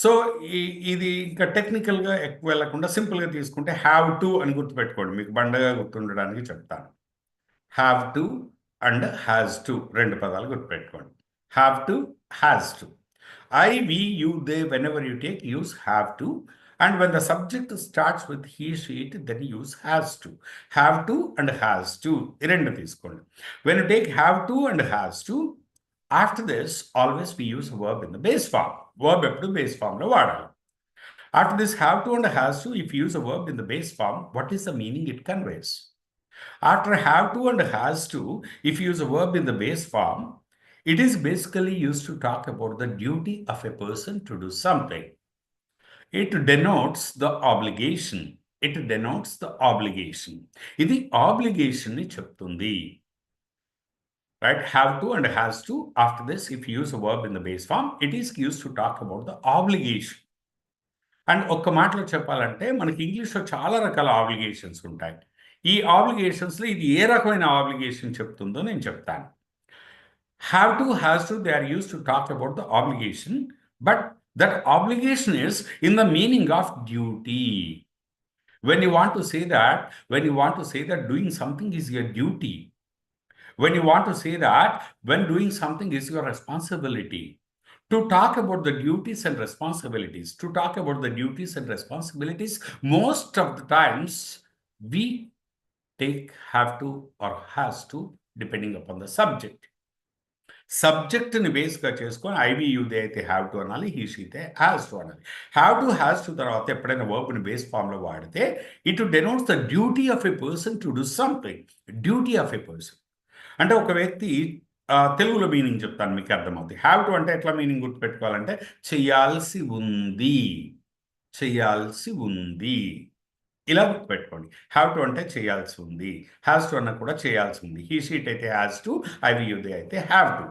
So ఇది ఇంకా టెక్నికల్గా ఎక్కువ వెళ్ళకుండా సింపుల్గా తీసుకుంటే హ్యావ్ టు అని గుర్తుపెట్టుకోండి, మీకు బండగా గుర్తుండడానికి చెప్తాను. Have to and has to రెండు పదాలు గుర్తుపెట్టుకోండి. Have to, has to. I, we, you, they, whenever you take, use have to. And when the subject starts with he, she, it, then use has to. Have to and has to. Rendu teeskondi. When you take have to and has to, after this, always we use a verb in the base form. Verb eppudu base form lo vaadali. After this have to and has to, if you use a verb in the base form, what is the meaning it conveys? After have to and has to, if you use a verb in the base form, it is basically used to talk about the duty of a person to do something. It denotes the obligation. It denotes the obligation. Idi obligation ni cheptundi. Right? Have to and has to. After this, if you use a verb in the base form, it is used to talk about the obligation. And ఒక్క మాటలో చెప్పాలంటే మనకి ఇంగ్లీష్లో చాలా రకాల obligations ఉంటాయి. ఈ ఆబ్లిగేషన్స్లో ఇది ఏ రకమైన ఆబ్లిగేషన్ చెప్తుందో నేను చెప్తాను. Have to, has to, they are used to talk about the obligation, but that obligation is in the meaning of duty. When you want to say that doing something is your duty, when you want to say that when doing something is your responsibility, to talk about the duties and responsibilities, most of the times we take have to or has to depending upon the subject. సబ్జెక్ట్ని బేస్గా చేసుకొని ఐవియుదే అయితే have to అనాలి, he షీతే has to అనాలి. Have to has to తర్వాత ఎప్పుడైనా వర్బ్ని బేస్ ఫామ్లో వాడితే it denotes the duty of a person to do something. Duty of a person అంటే ఒక వ్యక్తి, తెలుగులో మీనింగ్ చెప్తాను మీకు అర్థమవుతుంది. హ్యావ్ టు అంటే ఎట్లా మీనింగ్ గుర్తుపెట్టుకోవాలంటే చేయాల్సి ఉంది, చేయాల్సి ఉంది, ఇలా గుర్తుపెట్టుకోండి. హ్యావ్ టు అంటే చేయాల్సి ఉంది, హ్యాస్ టు అన్న కూడా చేయాల్సి ఉంది. హీ షీట్ అయితే హ్యాస్ టు, ఐవియుదే అయితే హ్యావ్ టు.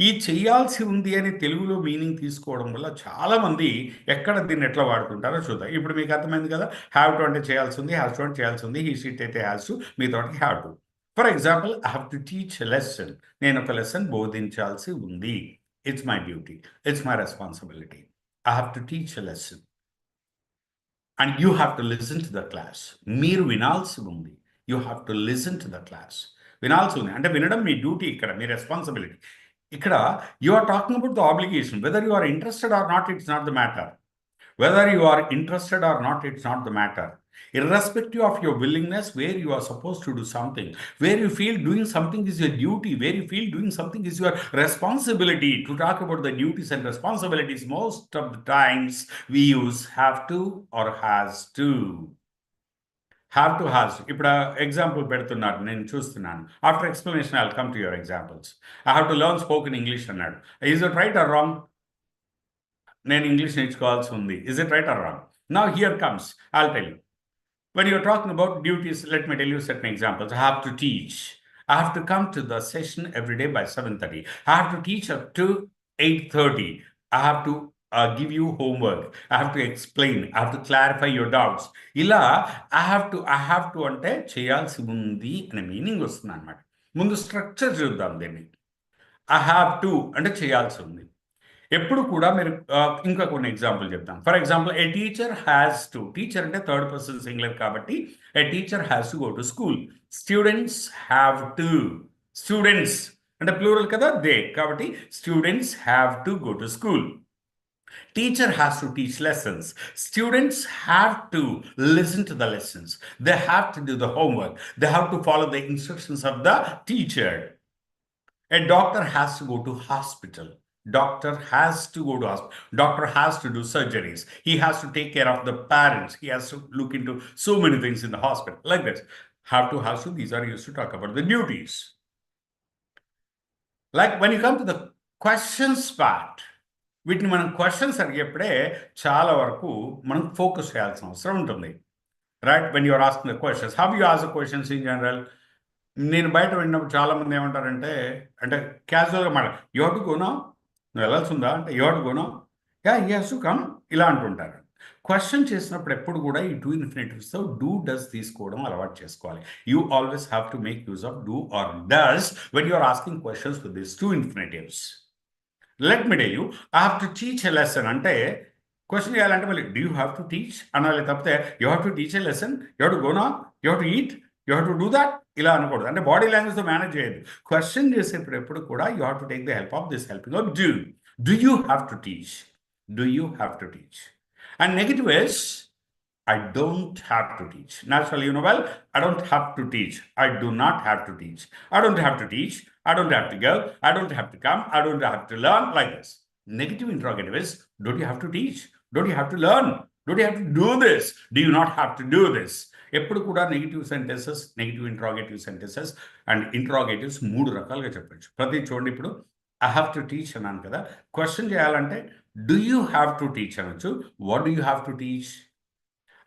ఈ చేయాల్సి ఉంది అని తెలుగులో మీనింగ్ తీసుకోవడం వల్ల చాలామంది ఎక్కడ దీన్ని ఎట్లా వాడుతుంటారో చూద్దాం. ఇప్పుడు మీకు అర్థమైంది కదా, హ్యావ్ టు అంటే చేయాల్సి ఉంది, హ్యాస్ టు అంటే చేయాల్సి ఉంది, హీ షీట్ అయితే హ్యాస్ టు, మీతోటి have to. For example, I have to teach a lesson, నేను ఒక లెసన్ బోధించాల్సి ఉంది. It's my duty, it's my responsibility. I have to teach a lesson and you have to listen to the class. మీరు వినాల్సి ఉంది, you have to listen to the class. వినాల్సి ఉంది అంటే వినడం మీ duty, ఇక్కడ మీ responsibility. ఇక్కడ you are talking about the obligation. Whether you are interested or not, it's not the matter. Whether you are interested or not, it's not the matter. Irrespective of your willingness, where you are supposed to do something, where you feel doing something is your duty, where you feel doing something is your responsibility. To talk about the duties and responsibilities, most of the times we use have to or has to. Have to, has to. ఇప్పుడు example పెడుతున్నారు, నేను చూస్తున్నాను. After explanation I will come to your examples. I have to learn spoken English అన్నాడు. Is it right or wrong? నేను English నేర్చుకోవాల్సి ఉంది. Is it right or wrong? Now here comes, I'll tell you. When you're talking about duties, let me tell you certain examples. I have to teach. I have to come to the session every day by 7:30. I have to teach up to 8:30. I have to give you homework, I have to explain, I have to clarify your doubts. ఇలా I have to అంటే చేయాల్సి ఉంది అనే meaning వస్తుంది అనమాట. ముందు structure చూద్దాం దీన్ని. I have to అంటే చేయాల్సి ఉంది. ఎప్పుడు కూడా మీరు ఇంకా కొన్ని ఎగ్జాంపుల్ చెప్తాం. For example a teacher has to, teacher అంటే థర్డ్ పర్సన్ సింగులర్ కాబట్టి a teacher has to go to school. Students have to, students అంటే ప్లూరల్ కదా, దే, కాబట్టి students have to go to school. Teacher has to teach lessons. Students have to listen to the lessons. They have to do the homework. They have to follow the instructions of the teacher. A doctor has to go to hospital. Doctor has to go to hospital. Doctor has to do surgeries. He has to take care of the parents. He has to look into so many things in the hospital. Like this. Have to, has to, these are used to talk about the duties. Like when you come to the questions part, వీటిని మనం questions అడిగేప్పుడే చాలా వరకు మనం focus చేయాల్సిన అవసరం ఉంటుంది. Right, when you're asking the questions, how you ask the questions in general. నేను బయట విన్నప్పుడు చాలామంది ఏమంటారంటే, అంటే క్యాజువల్గా మాట, యూ హవ్ టు గోనా, నువ్వు వెళ్ళాల్సి ఉందా అంటే you have to gonna, yeah he has to come, ఇలా అంటుంటారు. క్వశ్చన్ చేసినప్పుడు ఎప్పుడు కూడా ఈ టూ ఇన్ఫినిటివ్స్తో డూ డస్ తీసుకోవడం అలవాటు చేసుకోవాలి. You always have to make use of do or does when you're asking questions with this to infinitives. Let me tell you, I have to teach a lesson అంటే question చేయాలంటే మళ్ళీ do you have to teach అనాలి తప్పితే you have to teach a lesson, you have to గోనా, you have to eat, you have to do that, ఇలా అనకూడదు. అంటే body లాంగ్వేజ్తో మేనేజ్ చేయదు. క్వశ్చన్ చేసేప్పుడు ఎప్పుడు కూడా you have to take the help of this helping of do. Do you have to teach, do you have to teach. And negative is I don't have to teach. Naturally, you know well, I don't have to teach. I do not have to teach. I don't have to teach. I don't have to go. I don't have to come. I don't have to learn, like this. Negative interrogative is, don't you have to teach? Don't you have to learn? Don't you have to do this? Do you not have to do this? ఎప్పుడు కూడా negative sentences, negative interrogative sentences and interrogatives 3 రకాలుగా చెప్పచ్చు. ప్రతి చూడండి, ఇప్పుడు I have to teach అన్నాను కదా, question చేయాలంటే do you have to teach అనొచ్చు, what do you have to teach.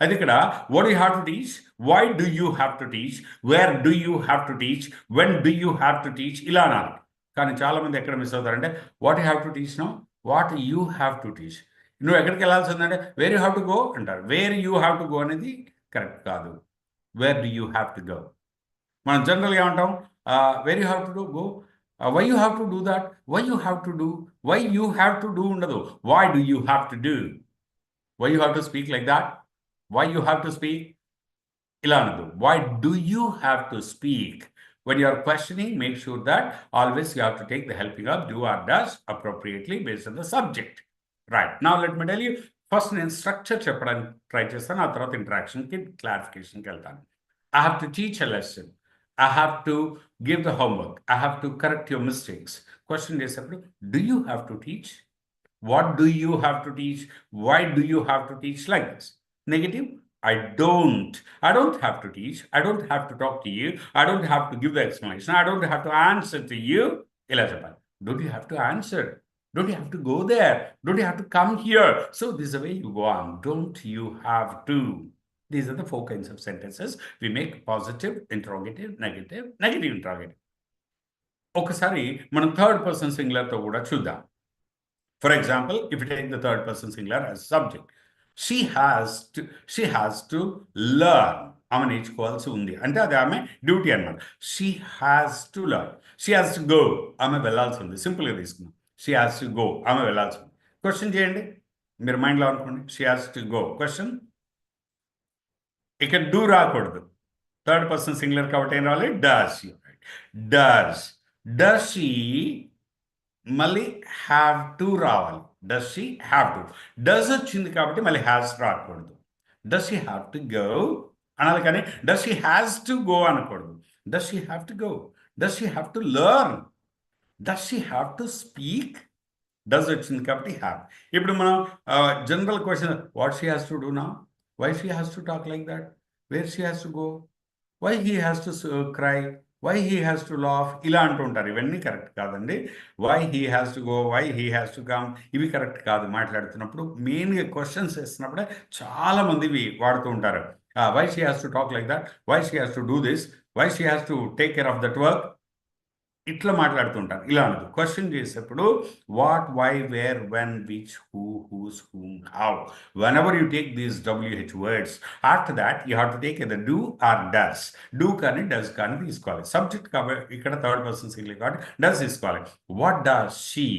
అయితే ఇక్కడ what do you have to teach, why do you have to teach, where do you have to teach, when do you have to teach, ఇలా అనాలి. కానీ చాలామంది ఎక్కడ miss అవుతారంటే what you have to teach నో, what you have to teach. నువ్వు ఎక్కడికి వెళ్ళాల్సి ఉందంటే where you have to go అంటారు. where you have to go అనేది కరెక్ట్ కాదు. where do you have to go. మనం జనరల్గా ఏమంటాం, where you have to go, why you have to do that, why you have to do, why you have to do ఉండదు, why do you have to do, why you have to speak like that, why you have to speak, ఇలా అనదు. why do you have to speak. When you are questioning, make sure that always you have to take the helping of do or does appropriately based on the subject. Right, now let me tell you, first నేను structure చెప్పడానికి try చేస్తాను, ఆ తర్వాత ఇంటరాక్షన్కి క్లారిఫికేషన్కి వెళ్తాను. I have to teach a lesson, I have to give the homework, I have to correct your mistakes. Question చేసేప్పుడు do you have to teach, what do you have to teach, why do you have to teach, like this. Negative, I don't have to teach, I don't have to talk to you, I don't have to give the explanation, I don't have to answer to you, ఇలా చెప్పాలి. Don't you have to answer, don't you have to go there, don't you have to come here. So this is the way you go on. Don't you have to. These are the 4 kinds of sentences. We make positive interrogative, negative interrogative. ఒకసారి మనం third person సింగులర్తో కూడా చూద్దాం. For example, if you take the third person singular as subject, she has to learn. ఆమె నేర్చుకోవాల్సి ఉంది అంటే అది ఆమె duty అన్నమాట. she has to learn, she has to go, ఆమె వెళ్ళాల్సి ఉంది. సింపుల్గా తీసుకున్నాం, she has to go, ఆమె వెళ్ళాల్సి ఉంది. క్వశ్చన్ చేయండి, మీరు మైండ్లో అనుకోండి, she has to go. Question, ఇక్కడ డూ రాకూడదు, థర్డ్ పర్సన్ సింగులర్ కాబట్టి ఏం రావాలి, డస్ షీ మళ్ళీ హ్యావ్ టు రావాలి. Does she have to, does వచ్చింది కాబట్టి మళ్ళీ హ్యాస్ రాకూడదు. Does she have to go అనాలి, కానీ does she has to go అనకూడదు. Does she have to go, does she have to learn, does she have to speak. Does వచ్చింది కాబట్టి have. ఇప్పుడు మనం general question, what she has to do now, why she has to talk like that, where she has to go, why he has to cry, why he has to laugh, ఇలా అంటూ ఉంటారు. ఇవన్నీ correct కాదండి. Why he has to go, why he has to come, ఇవి correct కాదు. మాట్లాడుతున్నప్పుడు మెయిన్గా questions వేస్తున్నప్పుడే చాలామంది ఇవి వాడుతూ ఉంటారు. Why she has to talk like that, why she has to do this, why she has to take care of that work. ఇట్లా మాట్లాడుతుంటారు. ఇలా అనదు. క్వశ్చన్ చేసేప్పుడు what, why, where, when, which, who, whose, whom, how. Whenever you take these WH words, after that you have to take either do or does. Do కానీ does కానీ తీసుకోవాలి. Subject కాబట్టి ఇక్కడ థర్డ్ పర్సన్ సింగులర్ కాబట్టి does తీసుకోవాలి. What does she,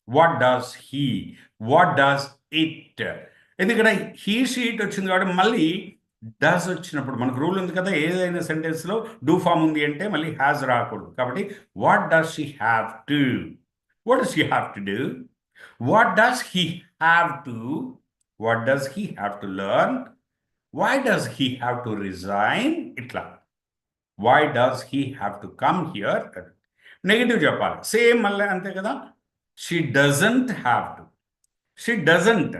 what does he, what does it. ఎందుకంటే he she it వచ్చింది కాబట్టి మళ్ళీ డస్ వచ్చినప్పుడు మనకు రూల్ ఉంది కదా, ఏదైనా సెంటెన్స్లో డూ ఫామ్ ఉంది అంటే మళ్ళీ హ్యాస్ రాకూడదు. కాబట్టి what does she have to, what does she have to do, what does he have to, what does he have to learn, why does he have to resign. ఇట్లా why does he have to come here. Negative చెప్పాలి same మళ్ళీ అంతే కదా. She doesn't have to, she doesn't,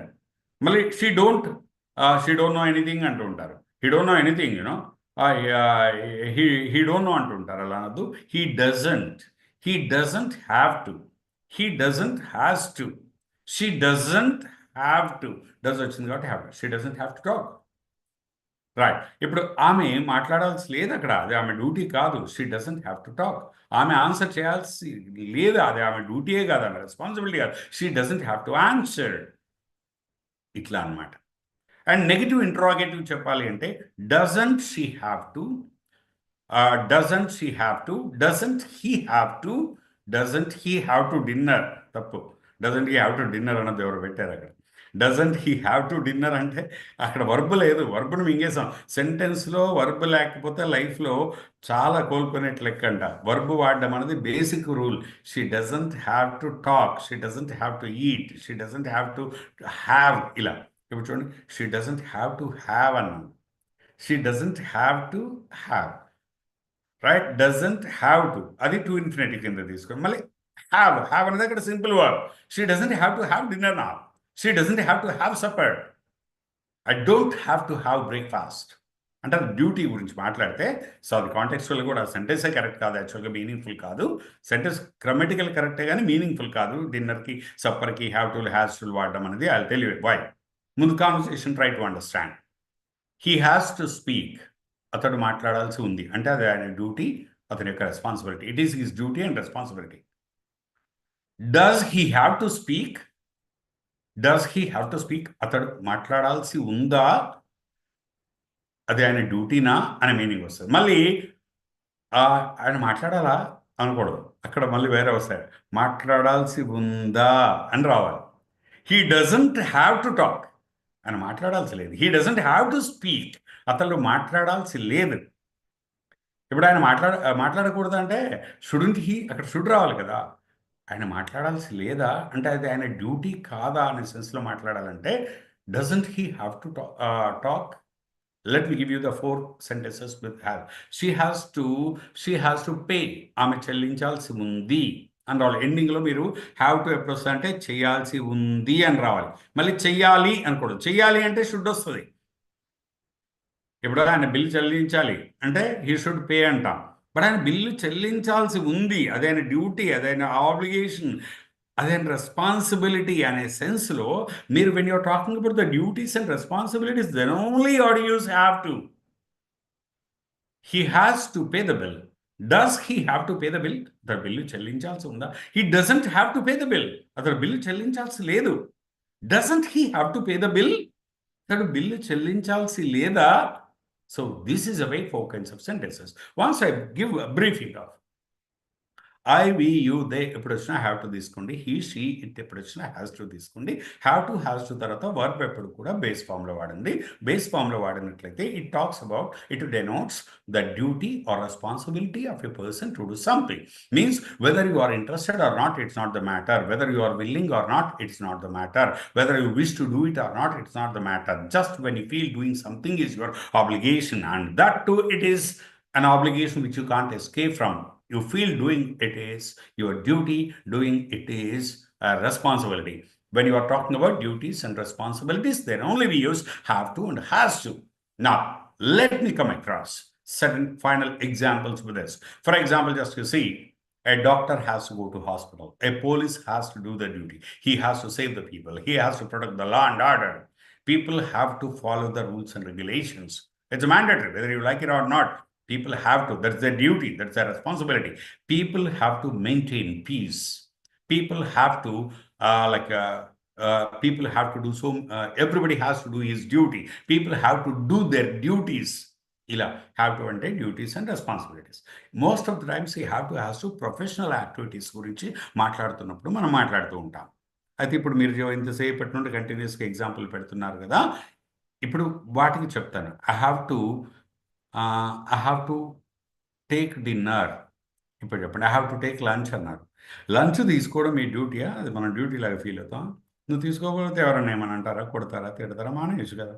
మళ్ళీ she don't know anything అంటూ ఉంటారు. He don't know anything you know, he don't know అంటుంటారు. అలా అనద్దు. He doesn't have to, he doesn't has to, she doesn't have to. Does వచ్చింది కాబట్టి have to. She doesn't have to talk. Right. ఇప్పుడు ఆమె మాట్లాడాల్సి లేదు అక్కడ, అది ఆమె డ్యూటీ కాదు. She doesn't have to talk. ఆమె ఆన్సర్ చేయాల్సి లేదు, అది ఆమె డ్యూటీయే కాదు, ఆమె రెస్పాన్సిబిలిటీ కాదు. She doesn't have to answer. ఇట్లా అనమాట. అండ్ నెగిటివ్ ఇంట్రాగేటివ్ చెప్పాలి అంటే doesn't she have to, doesn't she have to, doesn't he have to, doesn't he have to dinner. తప్పు. Doesn't he have to dinner అన్నది ఎవరు పెట్టారు అక్కడ. Doesn't he have to dinner అంటే అక్కడ వర్బ్ లేదు, వర్బ్ను మింగేసాం. సెంటెన్స్లో వర్బ్ లేకపోతే లైఫ్లో చాలా కోల్పోయినట్లు లెక్కంట. వర్బ్ వాడడం అనేది basic rule. She doesn't have to talk, she doesn't have to eat, she doesn't have to have. ఇలా ఇప్పుడు చూడండి, she doesn't have to have అన్నాం, she doesn't have to have. Right. Doesn't have to అది to infinity కింద తీసుకోండి. మళ్ళీ have అనేది అక్కడ simple verb. She doesn't have to have dinner నా, she doesn't have to have supper, I don't have to have breakfast. అంటే అది duty గురించి మాట్లాడితే. సో అది కాంటెక్స్చువల్ కూడా సెంటెన్సే కరెక్ట్ కాదు, యాక్చువల్గా మీనింగ్ఫుల్ కాదు. సెంటెన్స్ గ్రామటికల్ కరెక్టే కానీ మీనింగ్ఫుల్ కాదు. డిన్నర్కి, సప్పర్కి హ్యావ్ టు, హ్యాస్ టు వాడడం అనేది. I tell you why. ముందు conversation try to understand. He has to speak, అతడు మాట్లాడాల్సి ఉంది అంటే అది ఆయన డ్యూటీ, అతని యొక్క responsibility. It is his duty and responsibility. Does he have to speak, does he have to speak, అతడు మాట్లాడాల్సి ఉందా, అది ఆయన డ్యూటీనా అనే మీనింగ్ వస్తుంది. మళ్ళీ ఆయన మాట్లాడాలా అనకూడదు, అక్కడ మళ్ళీ వేరే వస్తాయి. మాట్లాడాల్సి ఉందా అని రావాలి. He doesn't have to talk, ఆయన మాట్లాడాల్సి లేదు. He doesn't have to speak, అతడు మాట్లాడాల్సి లేదు. ఇప్పుడు ఆయన మాట్లాడకూడదు అంటే షుడెంట్ హీ, అక్కడ షుడ్ రావాలి కదా. ఆయన మాట్లాడాల్సి లేదా అంటే అది ఆయన డ్యూటీ కాదా అనే సెన్స్లో మాట్లాడాలంటే doesn't he have to talk. Let me give you the 4 sentences with have. She has to pay, ఆమె చెల్లించాల్సి ఉంది అని రావాలి. ఎండింగ్లో మీరు హ్యావ్ టు ఎప్పుడు వస్తుంది అంటే చేయాల్సి ఉంది అని రావాలి. మళ్ళీ చెయ్యాలి అనకూడదు. చెయ్యాలి అంటే షుడ్ వస్తుంది. ఇప్పుడు ఆయన బిల్లు చెల్లించాలి అంటే హీ షుడ్ పే అంటాం. బట్ ఆయన బిల్లు చెల్లించాల్సి ఉంది, అదైన డ్యూటీ, అదైన ఆబ్లిగేషన్, అదైన రెస్పాన్సిబిలిటీ అనే సెన్స్లో మీరు when you're talking about the duties and responsibilities then only are use have to. He has to pay the bill. Does he have to pay the bill, అతడు bill చెల్లించాల్సి ఉందా. He doesn't have to pay the bill, అతడు bill చెల్లించాల్సి లేదు. Doesn't he have to pay the bill, అతడు bill చెల్లించాల్సి లేదా. So this is a way 4 kinds of sentences. Once I give a briefing of I, we, you, they ఎప్పుడు వచ్చినా have to తీసుకోండి. He, she, it ఎప్పుడు వచ్చినా has to తీసుకోండి. Have to, has to తర్వాత వర్బ్ ఎప్పుడు కూడా బేస్ ఫామ్లో వాడండి. బేస్ ఫామ్లో వాడినట్లయితే it talks about, it denotes the duty or responsibility of a person to do something. Means whether you are interested or not, it's not the matter. Whether you are willing or not, it's not the matter. Whether you wish to do it or not, it's not the matter. Just when you feel doing something is your obligation, and that too it is an obligation which you can't escape from. You feel doing it is your duty, doing it is a responsibility. When you are talking about duties and responsibilities, then only we use have to and has to. Now, let me come across certain final examples with this. For example, just you see, a doctor has to go to hospital. A police has to do the duty. He has to save the people. He has to protect the law and order. People have to follow the rules and regulations. It's mandatory, whether you like it or not. People have to, that's their duty, that's their responsibility. People have to maintain peace. People have to people have to do so, everybody has to do his duty. People have to do their duties. ఇలా have to అంటే duties and responsibilities. Most of the times ఈ have to has to professional activities గురించి మాట్లాడుతున్నప్పుడు మనం మాట్లాడుతూ ఉంటాం. అయితే ఇప్పుడు మీరు ఇంతసేపటి నుండి కంటిన్యూస్గా ఎగ్జాంపుల్ పెడుతున్నారు కదా, ఇప్పుడు వాటికి చెప్తాను. I have to take dinner. ఇప్పుడు చెప్పండి, I have to take lunch అన్నారు. లంచ్ తీసుకోవడం మీ డ్యూటీయా? అది మనం డ్యూటీ లాగా ఫీల్ అవుతాం. నువ్వు తీసుకోకపోతే ఎవరన్నా ఏమని అంటారా, కొడతారా, తిడతారా? మానేయచ్చు కదా.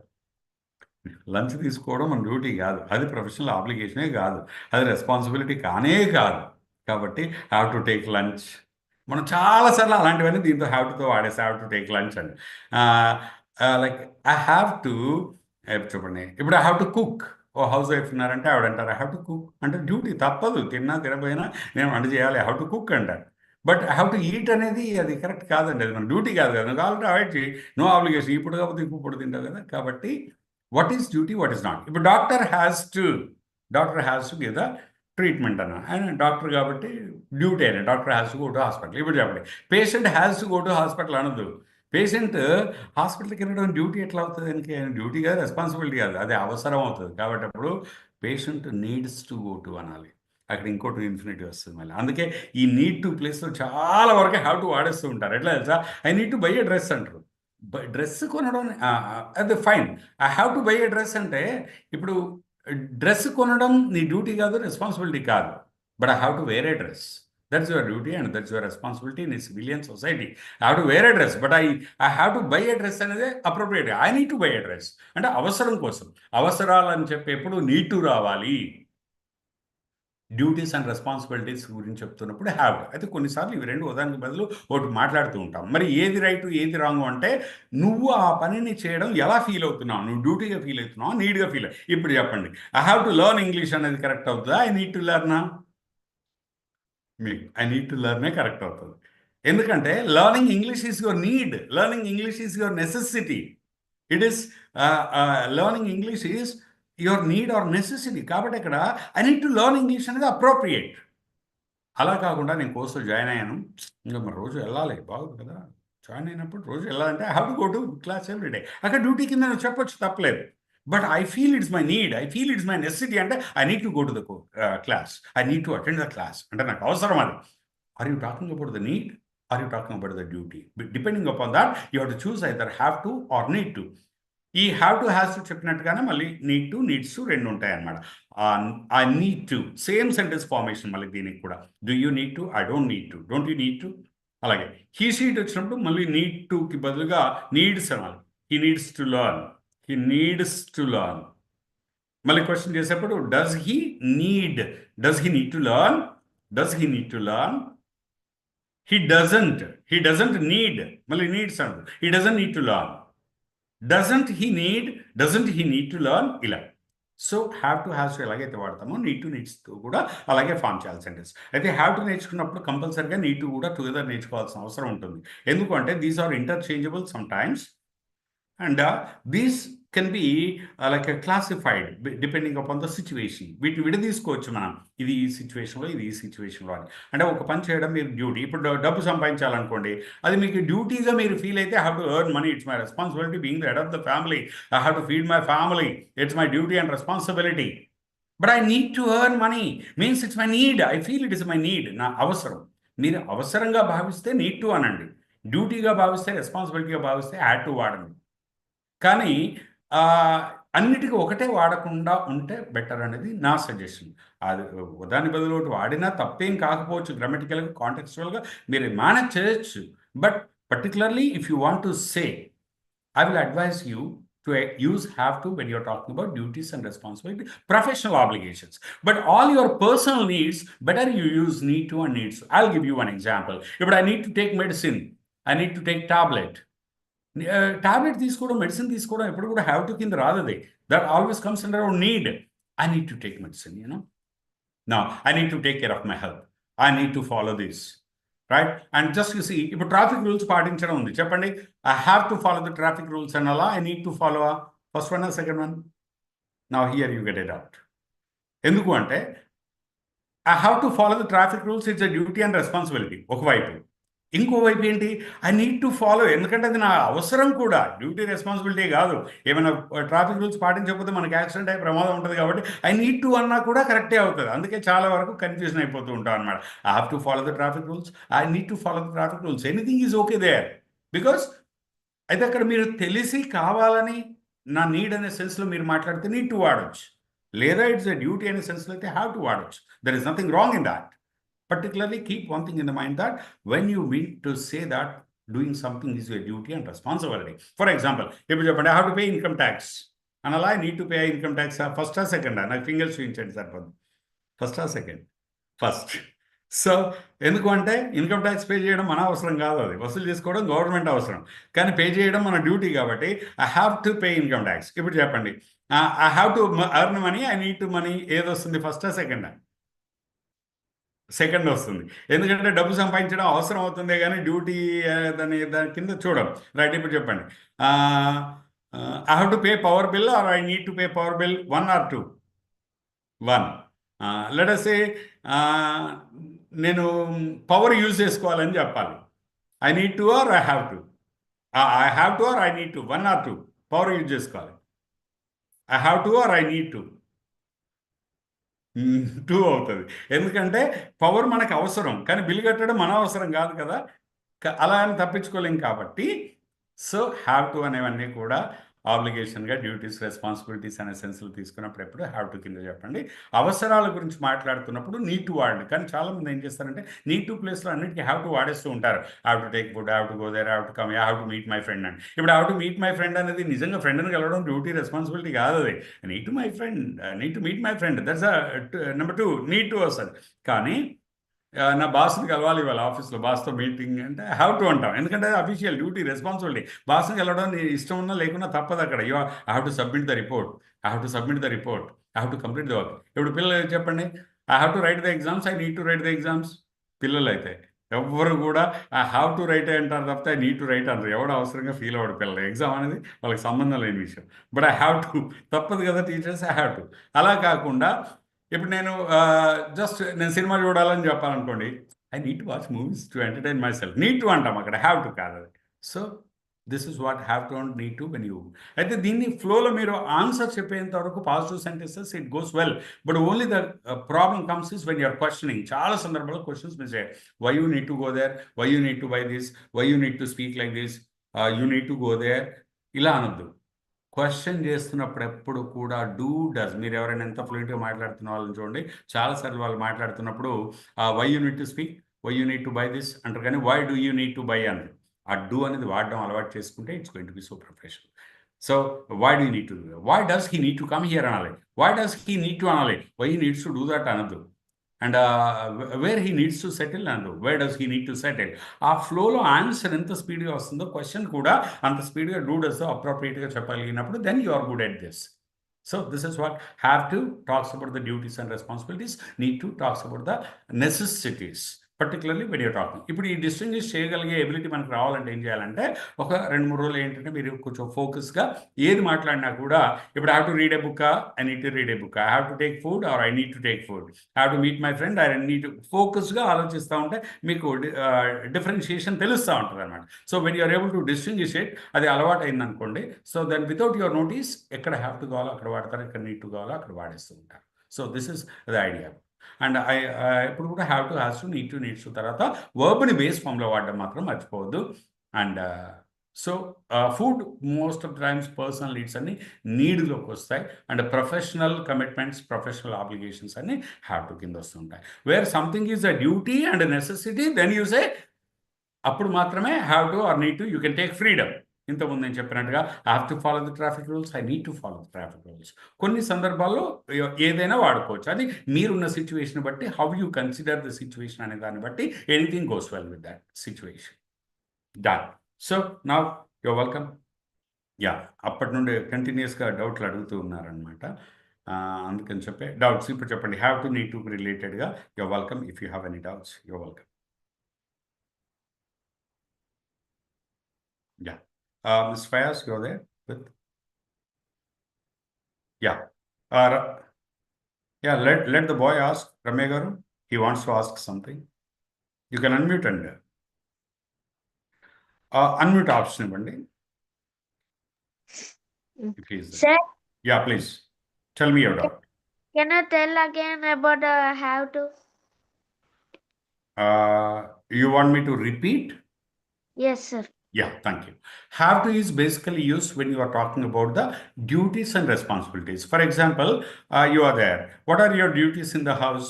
లంచ్ తీసుకోవడం మన డ్యూటీ కాదు, అది ప్రొఫెషనల్ ఆబ్లిగేషనే కాదు, అది రెస్పాన్సిబిలిటీ కానే కాదు. కాబట్టి హ్యావ్ టు టేక్ లంచ్, మనం చాలాసార్లు అలాంటివన్నీ దీంతో హ్యావ్ టుతో వాడేసి హ్యావ్ టు టేక్ లంచ్ అని. లైక్ ఐ హ్యావ్ టు, చెప్పండి ఇప్పుడు ఐ హ్యావ్ టు కుక్. ఓ హౌస్ వైఫ్ ఉన్నారంటే ఆవిడంటారు ఐ హ్యావ్ టు కుక్, అంటే డ్యూటీ, తప్పదు, తిన్నా తినపోయినా నేను వంట చేయాలి, ఐ హ్యావ్ టు కుక్ అంటారు. But I have to eat అనేది అది కరెక్ట్ కాదండి, అది మన డ్యూటీ కాదు కదా. నువ్వు కావాలంటే అవాయిడ్ చేయి, నో ఆబ్లిగేషన్. ఇప్పుడు కాకపోతే ఇప్పుడు తింటావు కదా. కాబట్టి what is duty, what is not. ఇప్పుడు doctor has to give the treatment అన్న, ఆయన డాక్టర్ కాబట్టి డ్యూటీ అయినా doctor has to go to hospital. ఇప్పుడు చెప్పండి, patient has to go to hospital అనదు. పేషెంట్ హాస్పిటల్కి వెళ్ళడం డ్యూటీ ఎట్లా అవుతుంది? ఆయనకి డ్యూటీ కాదు, రెస్పాన్సిబిలిటీ కాదు, అది అవసరం అవుతుంది. కాబట్టి అప్పుడు patient needs to go to అనాలి. అక్కడ ఇంకోటి ఇన్ఫినిటీ వస్తుంది మళ్ళీ. అందుకే ఈ నీడ్ టు ప్లేస్లో చాలా వరకు హ్యావ్ టు వాడేస్తూ ఉంటారు. ఎట్లా తెలుసా, I need to buy a dress అంటారు. డ్రెస్ కొనడం అది fine, I have to buy a dress అంటే ఇప్పుడు డ్రెస్ కొనడం నీ డ్యూటీ కాదు, రెస్పాన్సిబిలిటీ కాదు. But I have to wear a dress, that's your duty and that's your responsibility in civilian society. I have to wear a dress, but I have to buy a dress అనేది appropriate. I need to buy a dress అంటే అవసరం కోసం, అవసరాలు అని చెప్పి ఎప్పుడు need to రావాలి. Duties and responsibilities గురించి చెప్తున్నప్పుడు హ్యావ్. అయితే కొన్నిసార్లు ఇవి రెండు ఉదాహరణకి బదులు ఒకటి మాట్లాడుతూ ఉంటాం. మరి ఏది రైట్ ఏది రాంగ్ అంటే నువ్వు ఆ పనిని చేయడం ఎలా ఫీల్ అవుతున్నావు, నువ్వు డ్యూటీగా ఫీల్ అవుతున్నావు, నీడ్గా ఫీల్. ఇప్పుడు చెప్పండి, I have to learn English అనేది కరెక్ట్ అవుతుందా, ఐ నీడ్ టు లెర్నా? మీకు ఐ నీడ్ టు లెర్నే కరెక్ట్ అవుతుంది. ఎందుకంటే learning English is your need, learning English is your necessity. It is learning English is your need or necessity. కాబట్టి ఇక్కడ I need to learn English అనేది appropriate. అలా కాకుండా నేను కోర్సులో జాయిన్ అయ్యాను, ఇంకా మరి రోజు వెళ్ళాలి, బాగుంది కదా. జాయిన్ అయినప్పుడు రోజు వెళ్ళాలంటే I have to go to class every day. అక్కడ డ్యూటీ కింద నువ్వు చెప్పొచ్చు, తప్పలేదు. But I feel it's my need, I feel it's my necessity అంటే I need to go to the class, I need to attend the class అంటే నాకు అవసరం అది. Are you talking about the need, are you talking about the duty? Depending upon that you have to choose either have to or need to. ఈ have to has to చెప్పినట్టుగానే మళ్ళీ need to needs to రెండు ఉంటాయి అన్నమాట. I need to same sentence formation మళ్ళీ దీనికి కూడా. Do you need to, I don't need to, don't you need to. అలాగే హీ షీట్ వచ్చినప్పుడు మళ్ళీ నీడ్ టుకి బదులుగా నీడ్స్ అనాలి. He needs to learn, he needs to learn. మళ్ళీ క్వశ్చన్ చేసేప్పుడు does he need to learn, does he need to learn. He doesn't need, మళ్ళీ needs అన్నాడు, he doesn't need to learn. Doesn't he need to learn. ఇలా. So have to has to ఎలాగైతే వాడతామో need to నీడ్స్తో కూడా అలాగే form చేయాలి sentence. అయితే have to నేర్చుకున్నప్పుడు కంపల్సరీగా నీడ్ టు కూడా టుగెదర్ నేర్చుకోవాల్సిన అవసరం ఉంటుంది. ఎందుకంటే these are interchangeable sometimes and these can be like classified depending upon the situation. వీటిని విడదీసుకోవచ్చు మనం, ఇది ఈ సిచ్యువేషన్లో, ఇది ఈ సిచ్యువేషన్లో అని. అంటే ఒక పని చేయడం మీరు డ్యూటీ, ఇప్పుడు డబ్బు సంపాదించాలనుకోండి, అది మీకు డ్యూటీగా మీరు ఫీల్ అయితే have to earn money, it's my responsibility being the head of the family, I have to feed my family, it's my duty and responsibility. But I need to earn money means it's my need, I feel it is my need, నా అవసరం. మీరు అవసరంగా భావిస్తే need to అనండి, డ్యూటీగా భావిస్తే, రెస్పాన్సిబిలిటీగా భావిస్తే had to వాడండి. కానీ అన్నిటికీ ఒకటే వాడకుండా ఉంటే బెటర్ అనేది నా సజెషన్. అది దాని బదులు ఒకటి వాడినా తప్పేం కాకపోవచ్చు, గ్రామటికల్గా, కాంటెక్చువల్గా మీరు మేనేజ్ చేయొచ్చు. But particularly if you want to say, I will advise you to use have to when you're talking about duties and responsibility, professional obligations. But all your personal needs, better you use need to and needs to. I'll give you one example. If I need to take medicine, I need to take tablet. Tablet తీసుకోవడం, medicine తీసుకోవడం ఎప్పుడు కూడా have to కింద రాదది. That always comes under our need. I need to take medicine, no I need to take care of my health, I need to follow this, right? And just you see, ఇప్పుడు traffic rules పాటించడం ఉంది, చెప్పండి, I have to follow the traffic rules అనాలా, I need to follow first one, second one? Now here you get it out. ఎందుకు అంటే I have to follow the traffic rules, it's a duty and responsibility ఒకవైపు. ఇంకోవైపు ఏంటి, I need to follow, ఎందుకంటే అది నా అవసరం కూడా, డ్యూటీ రెస్పాన్సిబిలిటీ కాదు. ఏమైనా ట్రాఫిక్ రూల్స్ పాటించకపోతే మనకి యాక్సిడెంట్ అయ్యే ప్రమాదం ఉంటుంది కాబట్టి ఐ నీడ్ టు అన్నా కూడా కరెక్టే అవుతుంది. అందుకే చాలా వరకు కన్ఫ్యూజన్ అయిపోతూ ఉంటాం అనమాట. I have to follow the traffic rules, I need to follow the traffic rules, anything is okay there. Because అయితే అక్కడ మీరు తెలిసి కావాలని నా నీడ్ అనే సెన్స్లో మీరు మాట్లాడితే నీడ్ టు వాడచ్చు, లేదా ఇట్స్ ఎ డ్యూటీ అనే సెన్స్లో అయితే హ్యావ్ టు వాడచ్చు. There is nothing wrong in that. Particularly keep one thing in the mind, that when you mean to say that doing something is your duty and responsibility. For example, if you I have to pay income tax, and I need to pay income tax first or second, నాకు fingers చూపించండి సరిపోదు, first or second, first. So ఎందుకు అంటే income tax pay చేయడం మన అవసరం కాదు, అది వసూలు చేసుకోవడం గవర్నమెంట్ అవసరం, కానీ పే చేయడం మన డ్యూటీ కాబట్టి I have to pay income tax. ఇప్పుడు చెప్పండి, I have to earn money, I need to money, ఏది వస్తుంది, ఫస్టా సెకండా? సెకండ్ వస్తుంది, ఎందుకంటే డబ్బు సంపాదించడం అవసరం అవుతుందే కానీ డ్యూటీ దాని కింద చూడం. రైట్, ఇప్పుడు చెప్పండి, I have to pay power bill or I need to pay power bill, 1 or 2? 1. Let us say నేను పవర్ యూజ్ చేసుకోవాలని చెప్పాలి, I need to or I have to? I have to or I need to, 1 or 2 power use చేసుకోవాలి, I have to or I need to? 2 అవుతుంది, ఎందుకంటే power మనకు అవసరం, కానీ bill కట్టడం మన అవసరం కాదు కదా, అలా అని తప్పించుకోలేం కాబట్టి. సో హ్యావ్ టు అనేవన్నీ కూడా ఆబ్లిగేషన్గా డ్యూటీస్ రెస్పాన్సిబిలిటీస్ అనే సెన్స్లో తీసుకున్నప్పుడు ఎప్పుడు హ్యావ్ టు కింద చెప్పండి. అవసరాల గురించి మాట్లాడుతున్నప్పుడు నీడ్ టు వాడండి. కానీ చాలామంది ఏం చేస్తారంటే నీడ్ టు ప్లేస్లో అన్నిటికీ హ్యావ్ టు వాడేస్తూ ఉంటారు. Have to take food, have to go there, have to come, have to meet my friend అని. ఇప్పుడు have to meet my friend అనేది నిజంగా ఫ్రెండ్ని కలవడం డ్యూటీ రెస్పాన్సిబిలిటీ కాదు, అది need to my friend, need to meet my friend, that's number 2 need to వస్తుంది. కానీ నా బాస్ని కలవాలి ఇవాళ ఆఫీస్లో, బాస్తో మీటింగ్ అంటే హ్యావ్ టు అంటాం, ఎందుకంటే అఫీషియల్ డ్యూటీ రెస్పాన్సిబిలిటీ. బాస్ని కలవడం నీ ఇష్టం ఉన్నా లేకున్నా తప్పదు అక్కడ. I have to submit the report, I have to submit the report, I have to complete the work. ఇప్పుడు పిల్లలు చెప్పండి, I have to right the exams, I need to right the exams. పిల్లలు అయితే ఎవ్వరు కూడా ఐ హ్యావ్ టు రైట్ అంటారు తప్పితే I need to right అంటారు. ఎవడు అవసరంగా ఫీల్ అవ్వడు పిల్లలు, ఎగ్జామ్ అనేది వాళ్ళకి సంబంధం లేని విషయం. బట్ ఐ హ్యావ్ టు, తప్పదు కదా టీచర్స్, ఐ హ్యావ్ టు. అలా కాకుండా ఇప్పుడు నేను నేను సినిమా చూడాలని చెప్పాలనుకోండి, I need to watch movies to entertain myself, need to అంటాం అక్కడ, హ్యావ్ టు కాదు అది. So this is what have to and need to when you. అయితే దీన్ని ఫ్లోలో మీరు ఆన్సర్ చెప్పేంత వరకు positive sentences it goes well. But only the problem comes is when you're questioning. చాలా సందర్భాల్లో క్వశ్చన్స్ మిస్ అయ్యాయి. Why you need to go there, why you need to buy this, why you need to speak like this, you need to go there, ఇలా అనొద్దు. Question చేస్తున్నప్పుడు ఎప్పుడు కూడా do does. మీరు ఎవరైనా ఎంత ఫ్లూయెంట్గా మాట్లాడుతున్న వాళ్ళని చూడండి, చాలాసార్లు వాళ్ళు మాట్లాడుతున్నప్పుడు why you need to speak, why you need to buy this అంటారు, కానీ why do you need to buy అంటారు. ఆ డూ అనేది వాడడం అలవాటు చేసుకుంటే it's going to be so professional. So why do you need to do, why does he need to come here అనాలి, why does he need to అనాలి, why he needs to do that అనద్దు. And where he needs to settle and where does he need to settle. ఆ ఫ్లోలో answer ఎంత స్పీడ్గా వస్తుందో question కూడా అంత స్పీడ్గా డూ డస్ అప్రోప్రియేట్గా చెప్పగలిగినప్పుడు then you are good at this. So this is what have to talks about the duties and responsibilities, need to talks about the necessities, particularly when you're talking. ఇప్పుడు ఈ distinguish చేయగలిగే ability మనకు రావాలంటే ఏం చేయాలంటే ఒక 2-3 రోజులు ఏంటంటే మీరు కొంచెం ఫోకస్గా ఏది మాట్లాడినా కూడా, ఇప్పుడు I have to read a book, I need to read a book, I have to take food or I need to take food, I have to meet my friend, I need to, ఫోకస్గా ఆలోచిస్తూ ఉంటే మీకు differentiation తెలుస్తూ ఉంటుంది అనమాట. So when you're able to distinguish it, అది అలవాటు అయింది అనుకోండి, so then without your notice ఎక్కడ హ్యావ్ టు కావాలో అక్కడ వాడతారు, ఎక్కడ నీడ్ టు కావాలో అక్కడ వాడేస్తూ ఉంటారు. So this is the idea. And ఇప్పుడు కూడా have to, has to, need to, needs to తర్వాత వర్బ్ని బేస్ ఫామ్లో వాడడం మాత్రం మర్చిపోవద్దు. And so food most of times personal needs అన్ని నీడ్లోకి వస్తాయి, and professional commitments, professional obligations అన్ని హ్యావ్ టు కింద వస్తుంటాయి. Where something is a duty and necessity, then you say, అప్పుడు మాత్రమే have to or need to, you can take freedom. ఇంతకుముందు నేను చెప్పినట్టుగా I have to follow the traffic rules, I need to follow the traffic rules. కొన్ని సందర్భాల్లో ఏదైనా వాడుకోవచ్చు, అది మీరున్న సిచ్యువేషన్ బట్టి, how you consider the situation అనే దాన్ని బట్టి anything goes well with that situation. Done. So now your welcome. Yeah, అప్పటి నుండి కంటిన్యూస్గా డౌట్లు అడుగుతూ ఉన్నారనమాట, అందుకని చెప్పే డౌట్స్ ఇప్పుడు చెప్పండి. హ్యావ్ టు, నీడ్ టు రిలేటెడ్గా your welcome. If you have any doubts, your welcome. Yeah. Ms. Fayaz, you're there with? Yeah. Yeah, let the boy ask, Ramya Garu. He wants to ask something. You can unmute and unmute option ఇవ్వండి. Please. Sir, Yeah, please. Tell me your doubt. can you tell again about how to? You want me to repeat? Yes, sir. Yeah, thank you. Have to is basically used when you are talking about the duties and responsibilities. For example, you are there. What are your duties in the house?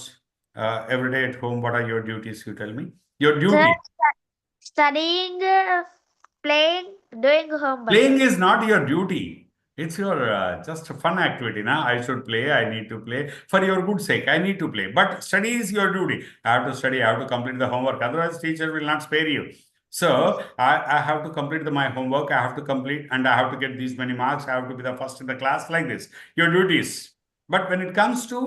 Every day at home, what are your duties? You tell me. Your Sir, duty. studying, playing, doing homework. Playing is not your duty. It's your just a fun activity. Now I should play. I need to play for your good sake. I need to play. But study is your duty. I have to study. I have to complete the homework. Otherwise, teacher will not spare you. So I have to complete my homework. I have to complete, and I have to get these many marks. I have to be the first in the class, like this. Your duties. But when it comes to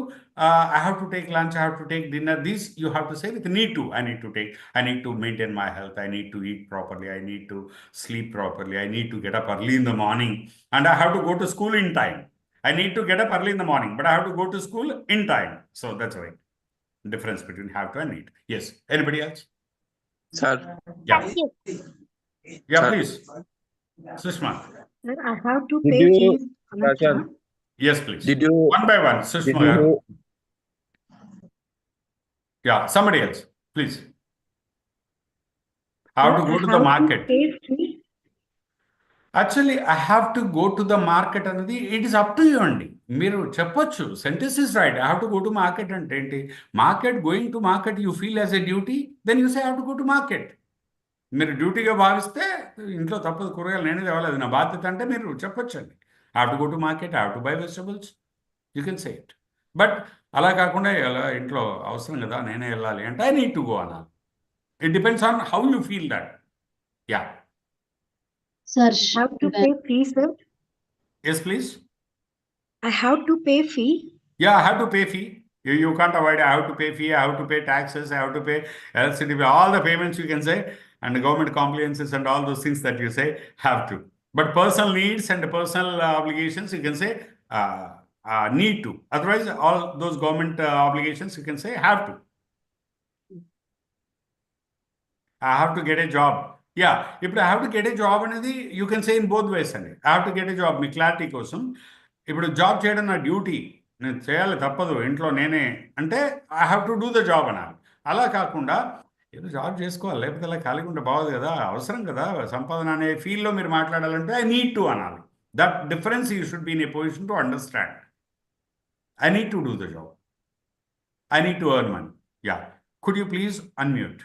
I have to take lunch, I have to take dinner, these you have to say with need to. I need to take, I need to maintain my health, I need to eat properly, I need to sleep properly, I need to get up early in the morning, and I have to go to school in time. I need to get up early in the morning, but I have to go to school in time. So that's right. Difference between have to and need. Yes. Anybody else? Sir, Yeah. Thank you. Yeah, Sir. please. Sushma. Sir, I have to Did pay you- fees. Sir, Yes, please. did you One by one. did Sushma. you Yeah, somebody else, please. I have to go to the market. Pay fee. Actually, I have to go to the market అనేది it is up to you అండి. మీరు చెప్పొచ్చు sentence is right. I have to go to market అంటే ఏంటి? Market, going to market you feel as a duty, then you say have to go to market. మీరు డ్యూటీగా భావిస్తే ఇంట్లో తప్పదు, కూరగాయలు నేనే తేవాలి, అది నా బాధ్యత అంటే మీరు చెప్పొచ్చు అండి. I have to go to market, I have to buy vegetables, you can say it. But అలా కాకుండా ఎలా ఇంట్లో అవసరం కదా నేనే వెళ్ళాలి అంటే ఐ నీడ్ టు గో అనాలి. It depends on how you feel that. Yeah. Sir, I have to pay fee, sir. Yes, please. I have to pay fee. Yeah, I have to pay fee. You can't avoid it. I have to pay fee. I have to pay taxes. I have to pay electricity bill. All the payments you can say, and the government compliances and all those things that you say have to. But personal needs and personal obligations you can say need to. Otherwise, all those government obligations you can say have to. I have to get a job. Yeah, ఇప్పుడు I have to get a job అనేది you can say in both ways అండి. I have to get a job, మీ clarity కోసం. ఇప్పుడు job చేయడం నా duty, నేను చేయాలి తప్పదు, ఇంట్లో నేనే అంటే I have to do the job అనాలి. అలా కాకుండా ఏదో జాబ్ చేసుకోవాలి, లేకపోతే అలా ఖాళీగా ఉంటే బాగోదు కదా, అవసరం కదా సంపాదన అనే ఫీల్డ్లో మీరు మాట్లాడాలంటే ఐ నీడ్ టు అనాలి. That difference you should be in a position to understand. I need to do the job. I need to earn money. Yeah. Could you please unmute?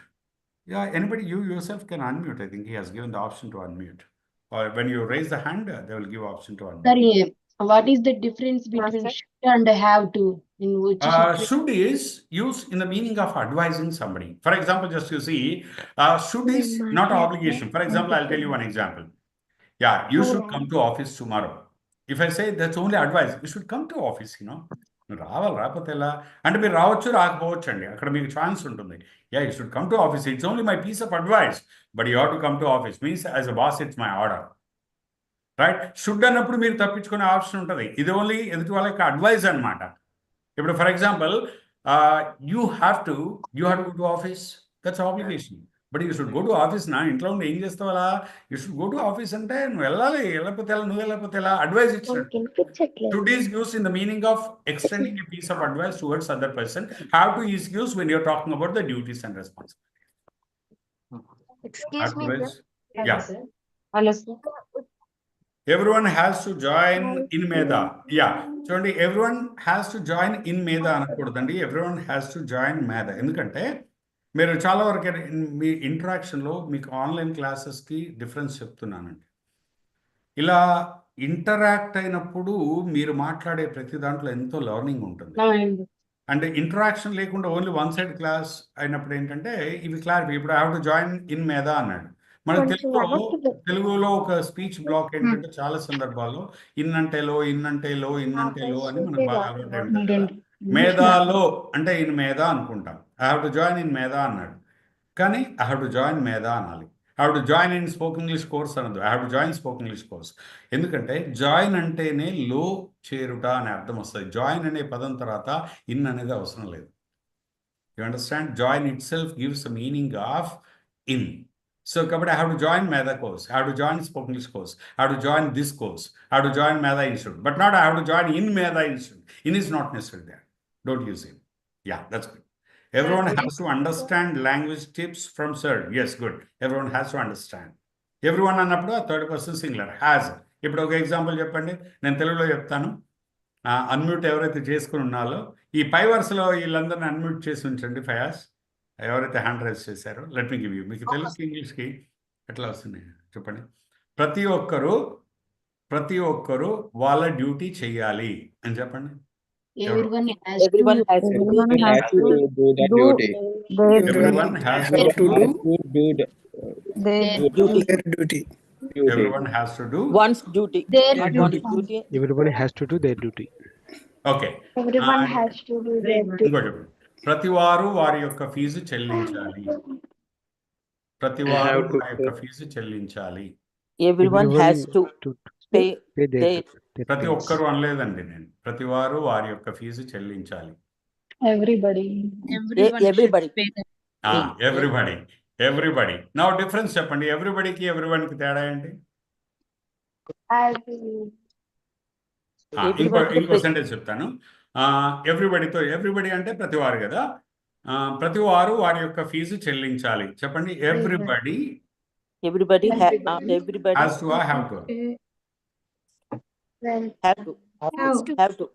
Yeah, anybody, you yourself can unmute. I think he has given the option to unmute. Or when you raise the hand, they will give option to unmute. Sorry, what is the difference between should and have to in which Should is used in the meaning of advising somebody. For example, just you see, should is not an obligation. For example, I'll tell you one example. Yeah, you should come to office tomorrow. If I say that's only advice, you should come to office, you know. రావాలి, రాకపోతే ఎలా అంటే మీరు రావచ్చు రాకపోవచ్చు అండి, అక్కడ మీకు ఛాన్స్ ఉంటుంది. Yeah, you should come to office. It's only my piece of advice, but you have to come to office means as a boss it's my order. Right? Should అన్నప్పుడు మీరు తప్పించుకునే ఆప్షన్ ఉంటుంది. ఇది ఓన్లీ ఎదుటి వాళ్ళకి advise అనమాట. ఇప్పుడు for example you have to go to office, that's obligation. But you should go to office. నా ఇంట్లో ఉండి ఏం చేస్తావు అలా? You should go to office అంటే నువ్వు వెళ్ళాలి, వెళ్ళకపోతే ఎలా, నువ్వు వెళ్ళకపోతే ఎలా, అడ్వైజ్ ఇచ్చినట్టు. Should is used in the meaning of extending a piece of advice towards other person. Have to is used when you're talking about the duties and responsibilities. Excuse me, sir. Advice. Yeah. hello sir. Everyone has to join in Medha. Yeah. చూడండి, everyone has to join in Medha అనకూడదండి, everyone has to join Medha. ఎందుకంటే మీరు చాలా వరకు మీ ఇంటరాక్షన్లో మీకు online క్లాసెస్కి difference చెప్తున్నానండి. ఇలా interact అయినప్పుడు మీరు మాట్లాడే ప్రతి దాంట్లో ఎంతో లెర్నింగ్ ఉంటుంది. అంటే ఇంటరాక్షన్ లేకుండా ఓన్లీ వన్ సైడ్ క్లాస్ అయినప్పుడు ఏంటంటే ఇవి క్లారిఫై. ఇప్పుడు I have to join in Medha అన్నాడు. మన తెలుగులో ఒక స్పీచ్ బ్లాక్ ఏంటంటే చాలా సందర్భాల్లో ఇన్నంటేలో ఇన్నంటేలో ఇన్నంటేలో అని మనకు బాగా అలవాటు ఉంటుంది కదా. మేధాలో అంటే ఇన్ మేధా అనుకుంటాం. I have to join in Medha అన్నాడు, కానీ I have to join Medha అనాలి. I have to join in spoken English course అనొద్దు. I have to join spoken English course. ఎందుకంటే జాయిన్ అంటేనే లో చేరుట అనే అర్థం వస్తుంది. జాయిన్ అనే పదం తర్వాత ఇన్ అనేది అవసరం లేదు. You understand? Join itself gives the meaning of in. So, kabatti I have to join Medha course. I have to join spoken English course. I have to join this course. I have to join Medha Institute. But not I have to join in Medha Institute. In is not necessary there. Don't use it. Yeah, that's good. Everyone has to understand language tips from sir. Yes, good. Everyone has to understand. Everyone అన్నప్పుడు ఆ third person singular has. ఇప్పుడు ఒక example చెప్పండి, నేను తెలుగులో చెప్తాను. Unmute ఎవరైతే చేసుకుని ఉన్నారో ఈ పై వరుసలో వీళ్ళందరినీ అన్మ్యూట్ చేసి ఉంచండి. ఫయాజ్ ఎవరైతే హ్యాండ్ రైజ్ చేశారో, లెట్ మీ గివ్ యూ. మీకు తెలుగుకి ఇంగ్లీష్కి ఎట్లా వస్తుంది చెప్పండి. ప్రతి ఒక్కరు వాళ్ళ డ్యూటీ చెయ్యాలి అని చెప్పండి. Everyone has Everyone to has to do Everyone has to do that duty. Everyone has to Everyone do has to do their duty. duty. Everyone has to do One's duty. their Not duty. one's duty. Everybody has to do their duty. Okay. Everyone has to do their duty. ఇంకోటి చెప్పండి. ప్రతి వారు వారి యొక్క fee చెల్లించాలి. ప్రతి I వారు have to వారి యొక్క ఫీజు చెల్లించాలి. Everyone has to pay Pay their ప్రతి fees. ఒక్కరు అనలేదండి నేను. ప్రతి వారు వారి యొక్క ఫీజు చెల్లించాలి. Everybody. everybody. ఎవ్రీబడి. నా డిఫరెన్స్ చెప్పండి. ఎవ్రీబడికి ఎవరీవన్కి తేడా ఏంటి? ఇంకో సెంటెన్స్ చెప్తాను. ఎవ్రీబడి అంటే ప్రతి వారు కదా. ప్రతి వారు వారి యొక్క ఫీజు చెల్లించాలి. చెప్పండి. Everybody has to or have to? have to.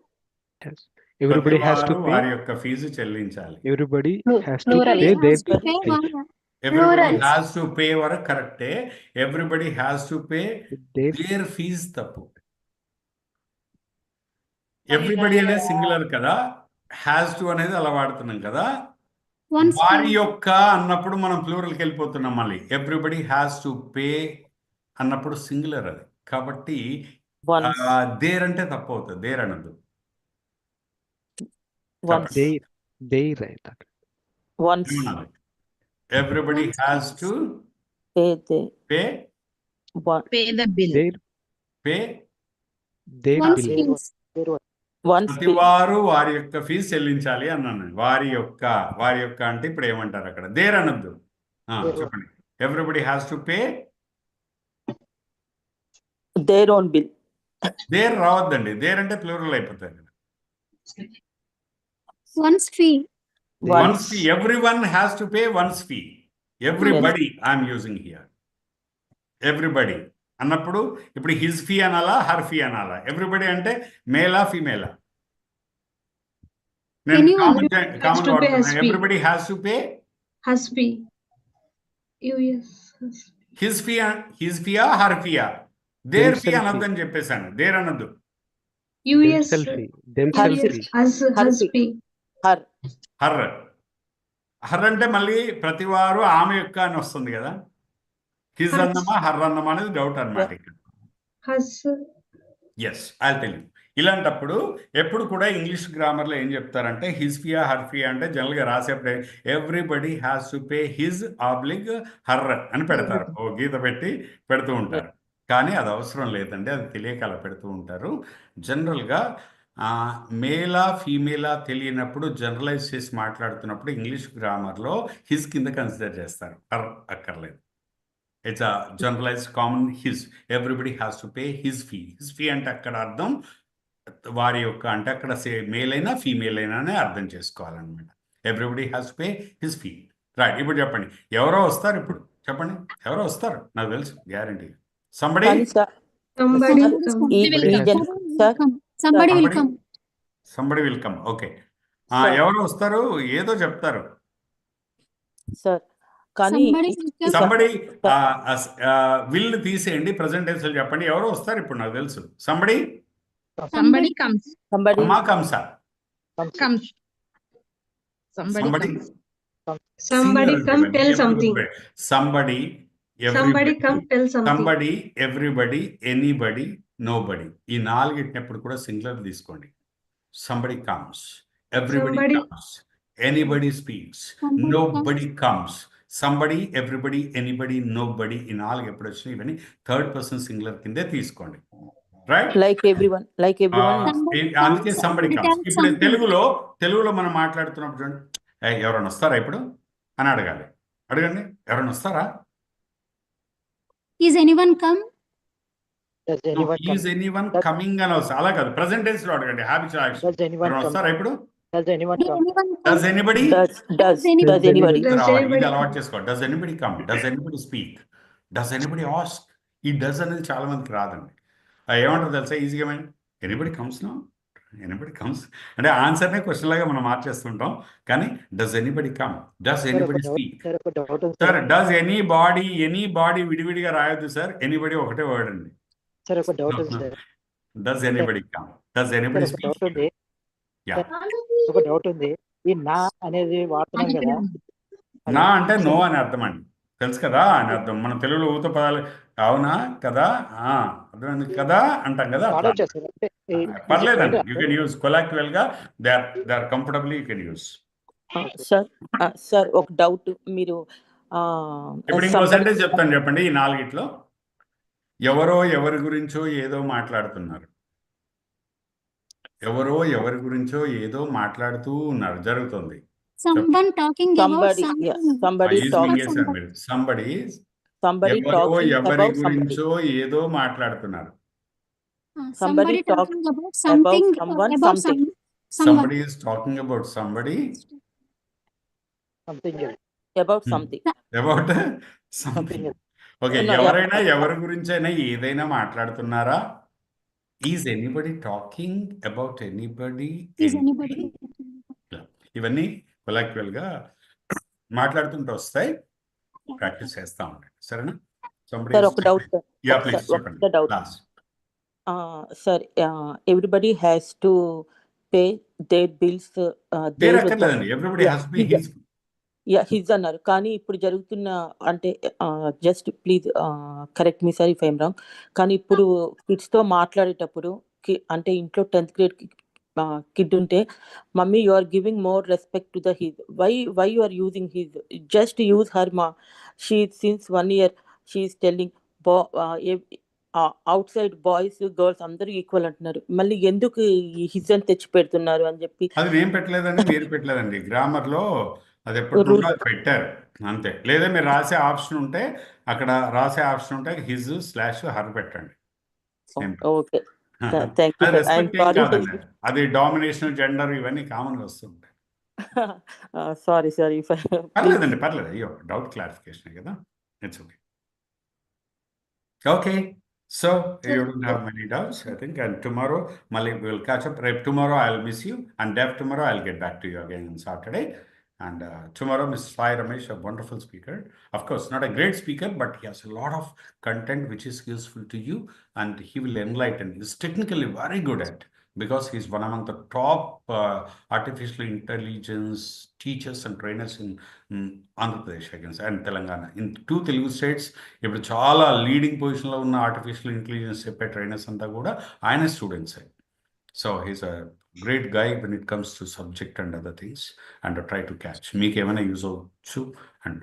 Yes. Everybody has to ప్రతి వారు వారి యొక్క ఫీజు చెల్లించాలి. Everybody has to Plural. pay their Pay fees. one. Everybody has to pay వరకు కరెక్టే. Everybody has to pay Their their fees తప్పు. Everybody అనేది singular కదా, హ్యాస్ టు అనేది అలా వాడుతున్నాం కదా. One's వారి fee. యొక్క అన్నప్పుడు మనం ప్లూరల్కి వెళ్ళిపోతున్నాం. మళ్ళీ ఎవ్రీబడి హ్యాస్ టు పే అన్నప్పుడు సింగులర్ అది. కాబట్టి Once. దేర్ అంటే తప్పు అవుతుంది. దేర్ అనద్దు. Once. they right. Once. Everybody has to Pay the pay one. Pay the bill. Their One's bill. fees. Once. ప్రతి వారు వారి యొక్క ఫీజు చెల్లించాలి అన్నాను. వారి యొక్క అంటే ఇప్పుడు ఏమంటారు అక్కడ? దేర్ అనొద్దు. చెప్పండి. Everybody has to pay Their own bill. There రావద్దండి. దేర్ అంటే ప్లూరల్ అయిపోతుంది కదా. One's fee. One's fee. Everyone has to pay one's fee. Everybody I'm using here. Everybody అన్నప్పుడు ఇప్పుడు హిజ్ ఫీ అనాలా, హర్ ఫీ అనాలా? ఎవ్రీబడి అంటే మేలా ఫీమేలా? నేను కామన్ వాడుతున్నా. Everybody has to pay Has fee. His ఫీయా హర్ ఫీయా? దేర్ ఫీ అనొద్దని చెప్పేశాను. దేర్ అనొద్దు. Themselves fee. Themselves fee. Has fee. Her అంటే మళ్ళీ ప్రతి వారు ఆమె యొక్క అని వస్తుంది కదా. హిజ్ అన్నమా హర్ అన్నమా అనేది డౌట్ అన్నమాట. Has. Yes, I tell you. ఇలాంటప్పుడు ఎప్పుడు కూడా ఇంగ్లీష్ గ్రామర్లో ఏం చెప్తారంటే హిజ్ ఫియా హర్ ఫియా అంటే జనరల్గా రాసేప్పుడే everybody has to pay his ఆబ్లిగ్ హర్ అని పెడతారు. ఓ గీత పెట్టి పెడుతూ ఉంటారు. కానీ అది అవసరం లేదండి. అది తెలియక అలా పెడుతూ ఉంటారు. జనరల్గా మేలా ఫీమేలా తెలియనప్పుడు జనరలైజ్ చేసి మాట్లాడుతున్నప్పుడు ఇంగ్లీష్ గ్రామర్లో హిజ్ కింద కన్సిడర్ చేస్తారు. హర్ అక్కర్లేదు. It's a generalise common his. Everybody has to pay his fee. His fee అంటే అక్కడ అర్థం వారి యొక్క, అంటే అక్కడ మేల్ అయినా ఫీమేల్ అయినా అనే అర్థం చేసుకోవాలన్నమాట. Everybody has to pay his fee. Right. ఇప్పుడు చెప్పండి. ఎవరో వస్తారు ఇప్పుడు. చెప్పండి. ఎవరో వస్తారు నాకు తెలుసు guarantee. Somebody will come. Okay. ఎవరు వస్తారు? ఏదో చెప్తారు. సంబడి విల్ తీసేయండి. ప్రజెంట్ టెన్స్ లో చెప్పండి. ఎవరో వస్తారు ఇప్పుడు నాకు తెలుసు. Somebody comes. అమ్మా కమ్సా? Somebody come tell something. Somebody come tell something. Somebody, everybody, anybody, nobody. ఈ నాలుగిటినప్పుడు కూడా సింగులర్ తీసుకోండి. Somebody comes, everybody comes, anybody speaks, nobody comes. Somebody, everybody, anybody, nobody ఈ 4 ఎప్పుడు వచ్చినాయి ఇవన్నీ థర్డ్ పర్సన్ సింగులర్ కిందే తీసుకోండి. రైట్? Like everyone. Somebody అందుకే comes, somebody somebody comes. tells ఇప్పుడు something. తెలుగులో మనం మాట్లాడుతున్నప్పుడు చూడండి, ఎవరైనా వస్తారా ఇప్పుడు అని అడగాలి. అడగండి, ఎవరైనా వస్తారా? Is anyone come? Does anyone come? Is anyone coming అని వస్తుంది. అలా కాదు, ప్రెసెంట్ టెన్స్ లో అడగండి. Habitual action. Does anyone ఎవరైనా come? వస్తారా ఇప్పుడు? Does anyone Did come? anyone come? Does anybody? Does anybody? anybody? ఇది అలవాటు చేసుకో. Does anybody come? Does anybody speak? Does anybody ask? ఈ డస్ అనేది చాలా మందికి రాదండి. ఏమంటారు తెలుసా ఈజీగా? Anybody comes no, anybody comes అంటే ఆన్సర్నే క్వశ్చన్ లాగా మనం మార్చేస్తుంటాం. కానీ does anybody come, does anybody speak. Sir ఒక డౌట్ ఉంది సార్ డస్ ఎనీ బాడీ విడివిడిగా రాయొద్దు సార్. ఎనీబడి ఒకటే వర్డ్ అండి. సార్ ఒక డౌట్ ఉంది sir. Does anybody come, does anybody ఒక స్పీక్? డౌట్ ఉంది. యా. ఒక డౌట్ ఉంది. ఈ నా అనేది వాడుతున్నాం కదా. నా అంటే నో అని అర్థం అండి. తెలుసు కదా అని అర్థం. మనం తెలుగులో ఊత పదాలు అవునా కదా అర్థమైంది కదా అంటాం కదా, అట్లా. వాడొచ్చా సార్? అంటే పర్లేదండి, యూ కెన్ యూస్ కొలాక్యువల్ గా. They are comfortably you can use. Sir ఒక డౌట్. మీరు ఇప్పుడు ఇంకో సెంటెన్స్ చెప్తాను, చెప్పండి. ఈ 4 ఎవరో ఎవరి గురించో ఏదో మాట్లాడుతున్నారు. ఎవరో ఎవరి గురించో ఏదో మాట్లాడుతూ ఉన్నారు, జరుగుతుంది. Someone talking about somebody something. somebody ఎవరో talking ఎవరి about గురించో ఏదో మాట్లాడుతున్నారు. Somebody talking about something someone, about something. someone. Somebody is talking about somebody. Something About something. About something. Okay, ఎవరైనా ఎవరి గురించైనా ఏదైనా మాట్లాడుతున్నారా? Is anybody talking about anybody? Is anybody? ఇవన్నీ కొలాక్యువల్ గా మాట్లాడుతుంటూ వస్తాయి. ప్రాక్టీస్ చేస్తా ఉండండి, సరేనా? సార్ ఒక డౌట్ సార్. యా ప్లీజ్ చెప్పండి. Doubt sir, everybody has to pay their bills. అక్కర్లేదండి, everybody has to pay his. His అన్నారు, కానీ ఇప్పుడు జరుగుతున్న అంటే just please correct me sir if I'm wrong. కానీ ఇప్పుడు కిడ్స్తో మాట్లాడేటప్పుడు అంటే ఇంట్లో 10th grade కిడ్ ఉంటే, mummy you are giving more respect to the his. Why you are using his? Just use her మా. She since 1 year she is telling out side boys girls అందరూ equal అంటున్నారు, మళ్ళీ ఎందుకు ఈ his అని తెచ్చి పెడుతున్నారు అని చెప్పి. అది నేను పెట్టలేదండి, మీరు పెట్టలేదండి. గ్రామర్ లో అది ఎప్పుడు పెట్టారు అంతే. లేదా మీరు రాసే ఆప్షన్ ఉంటే, అక్కడ రాసే ఆప్షన్ ఉంటే /హర్ పెట్టండి. Okay, thank you sir. I'm sorry. అది డామినేషన్, జెండర్ ఇవన్నీ కామన్ గా వస్తుంటాయి. Sorry sir. పర్లేదండి, పర్లేదు. అయ్యో, డౌట్ క్లారిఫికేషన్ కదా, it's okay. Okay, so you don't have many doubts, I think, and tomorrow Mali will catch up. Tomorrow I'll miss you, and tomorrow I'll get back to you again on Saturday. And tomorrow, Mr. Sai Ramesh, a wonderful speaker. Of course, not a great speaker, but he has a lot of content which is useful to you, and he will enlighten. He's technically very good at, because he's one among the top artificial intelligence teachers and trainers in Andhra Pradesh, I can say, and Telangana. In 2 Telugu states, ఇప్పుడు చాలా leading పొజిషన్లో ఉన్న artificial intelligence చెప్పే trainers అంతా కూడా ఆయన students. So he's a great guy when it comes to subject and other things, and try to catch. మీకు ఏమైనా యూజ్ అవ్వచ్చు, and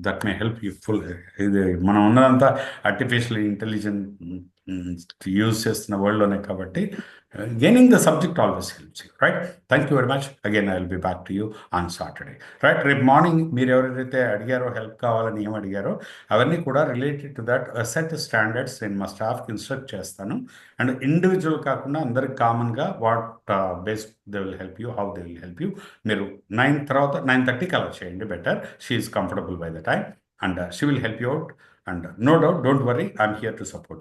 that may help you full. ఇది మనం ఉన్నదంతా ఆర్టిఫిషియల్ ఇంటెలిజెన్స్ యూజ్ చేస్తున్న వరల్డ్లోనే కాబట్టి gaining the subject always helps you, right? Thank you very much. Again, I will be back to you on Saturday, right? రేపు morning మీరు ఎవరైతే అడిగారో, help కావాలని ఏం అడిగారో, అవన్నీ కూడా related to that set standards నేను మా స్టాఫ్కి ఇన్స్ట్రక్ట్ చేస్తాను. అండ్ ఇండివిజువల్ కాకుండా అందరికి కామన్గా what base they will help you, how they will help you. మీరు 9 తర్వాత 9:30 అలా చేయండి, better. She is comfortable by the time, and she will help you out. And no doubt, don't worry, I'm here to support you.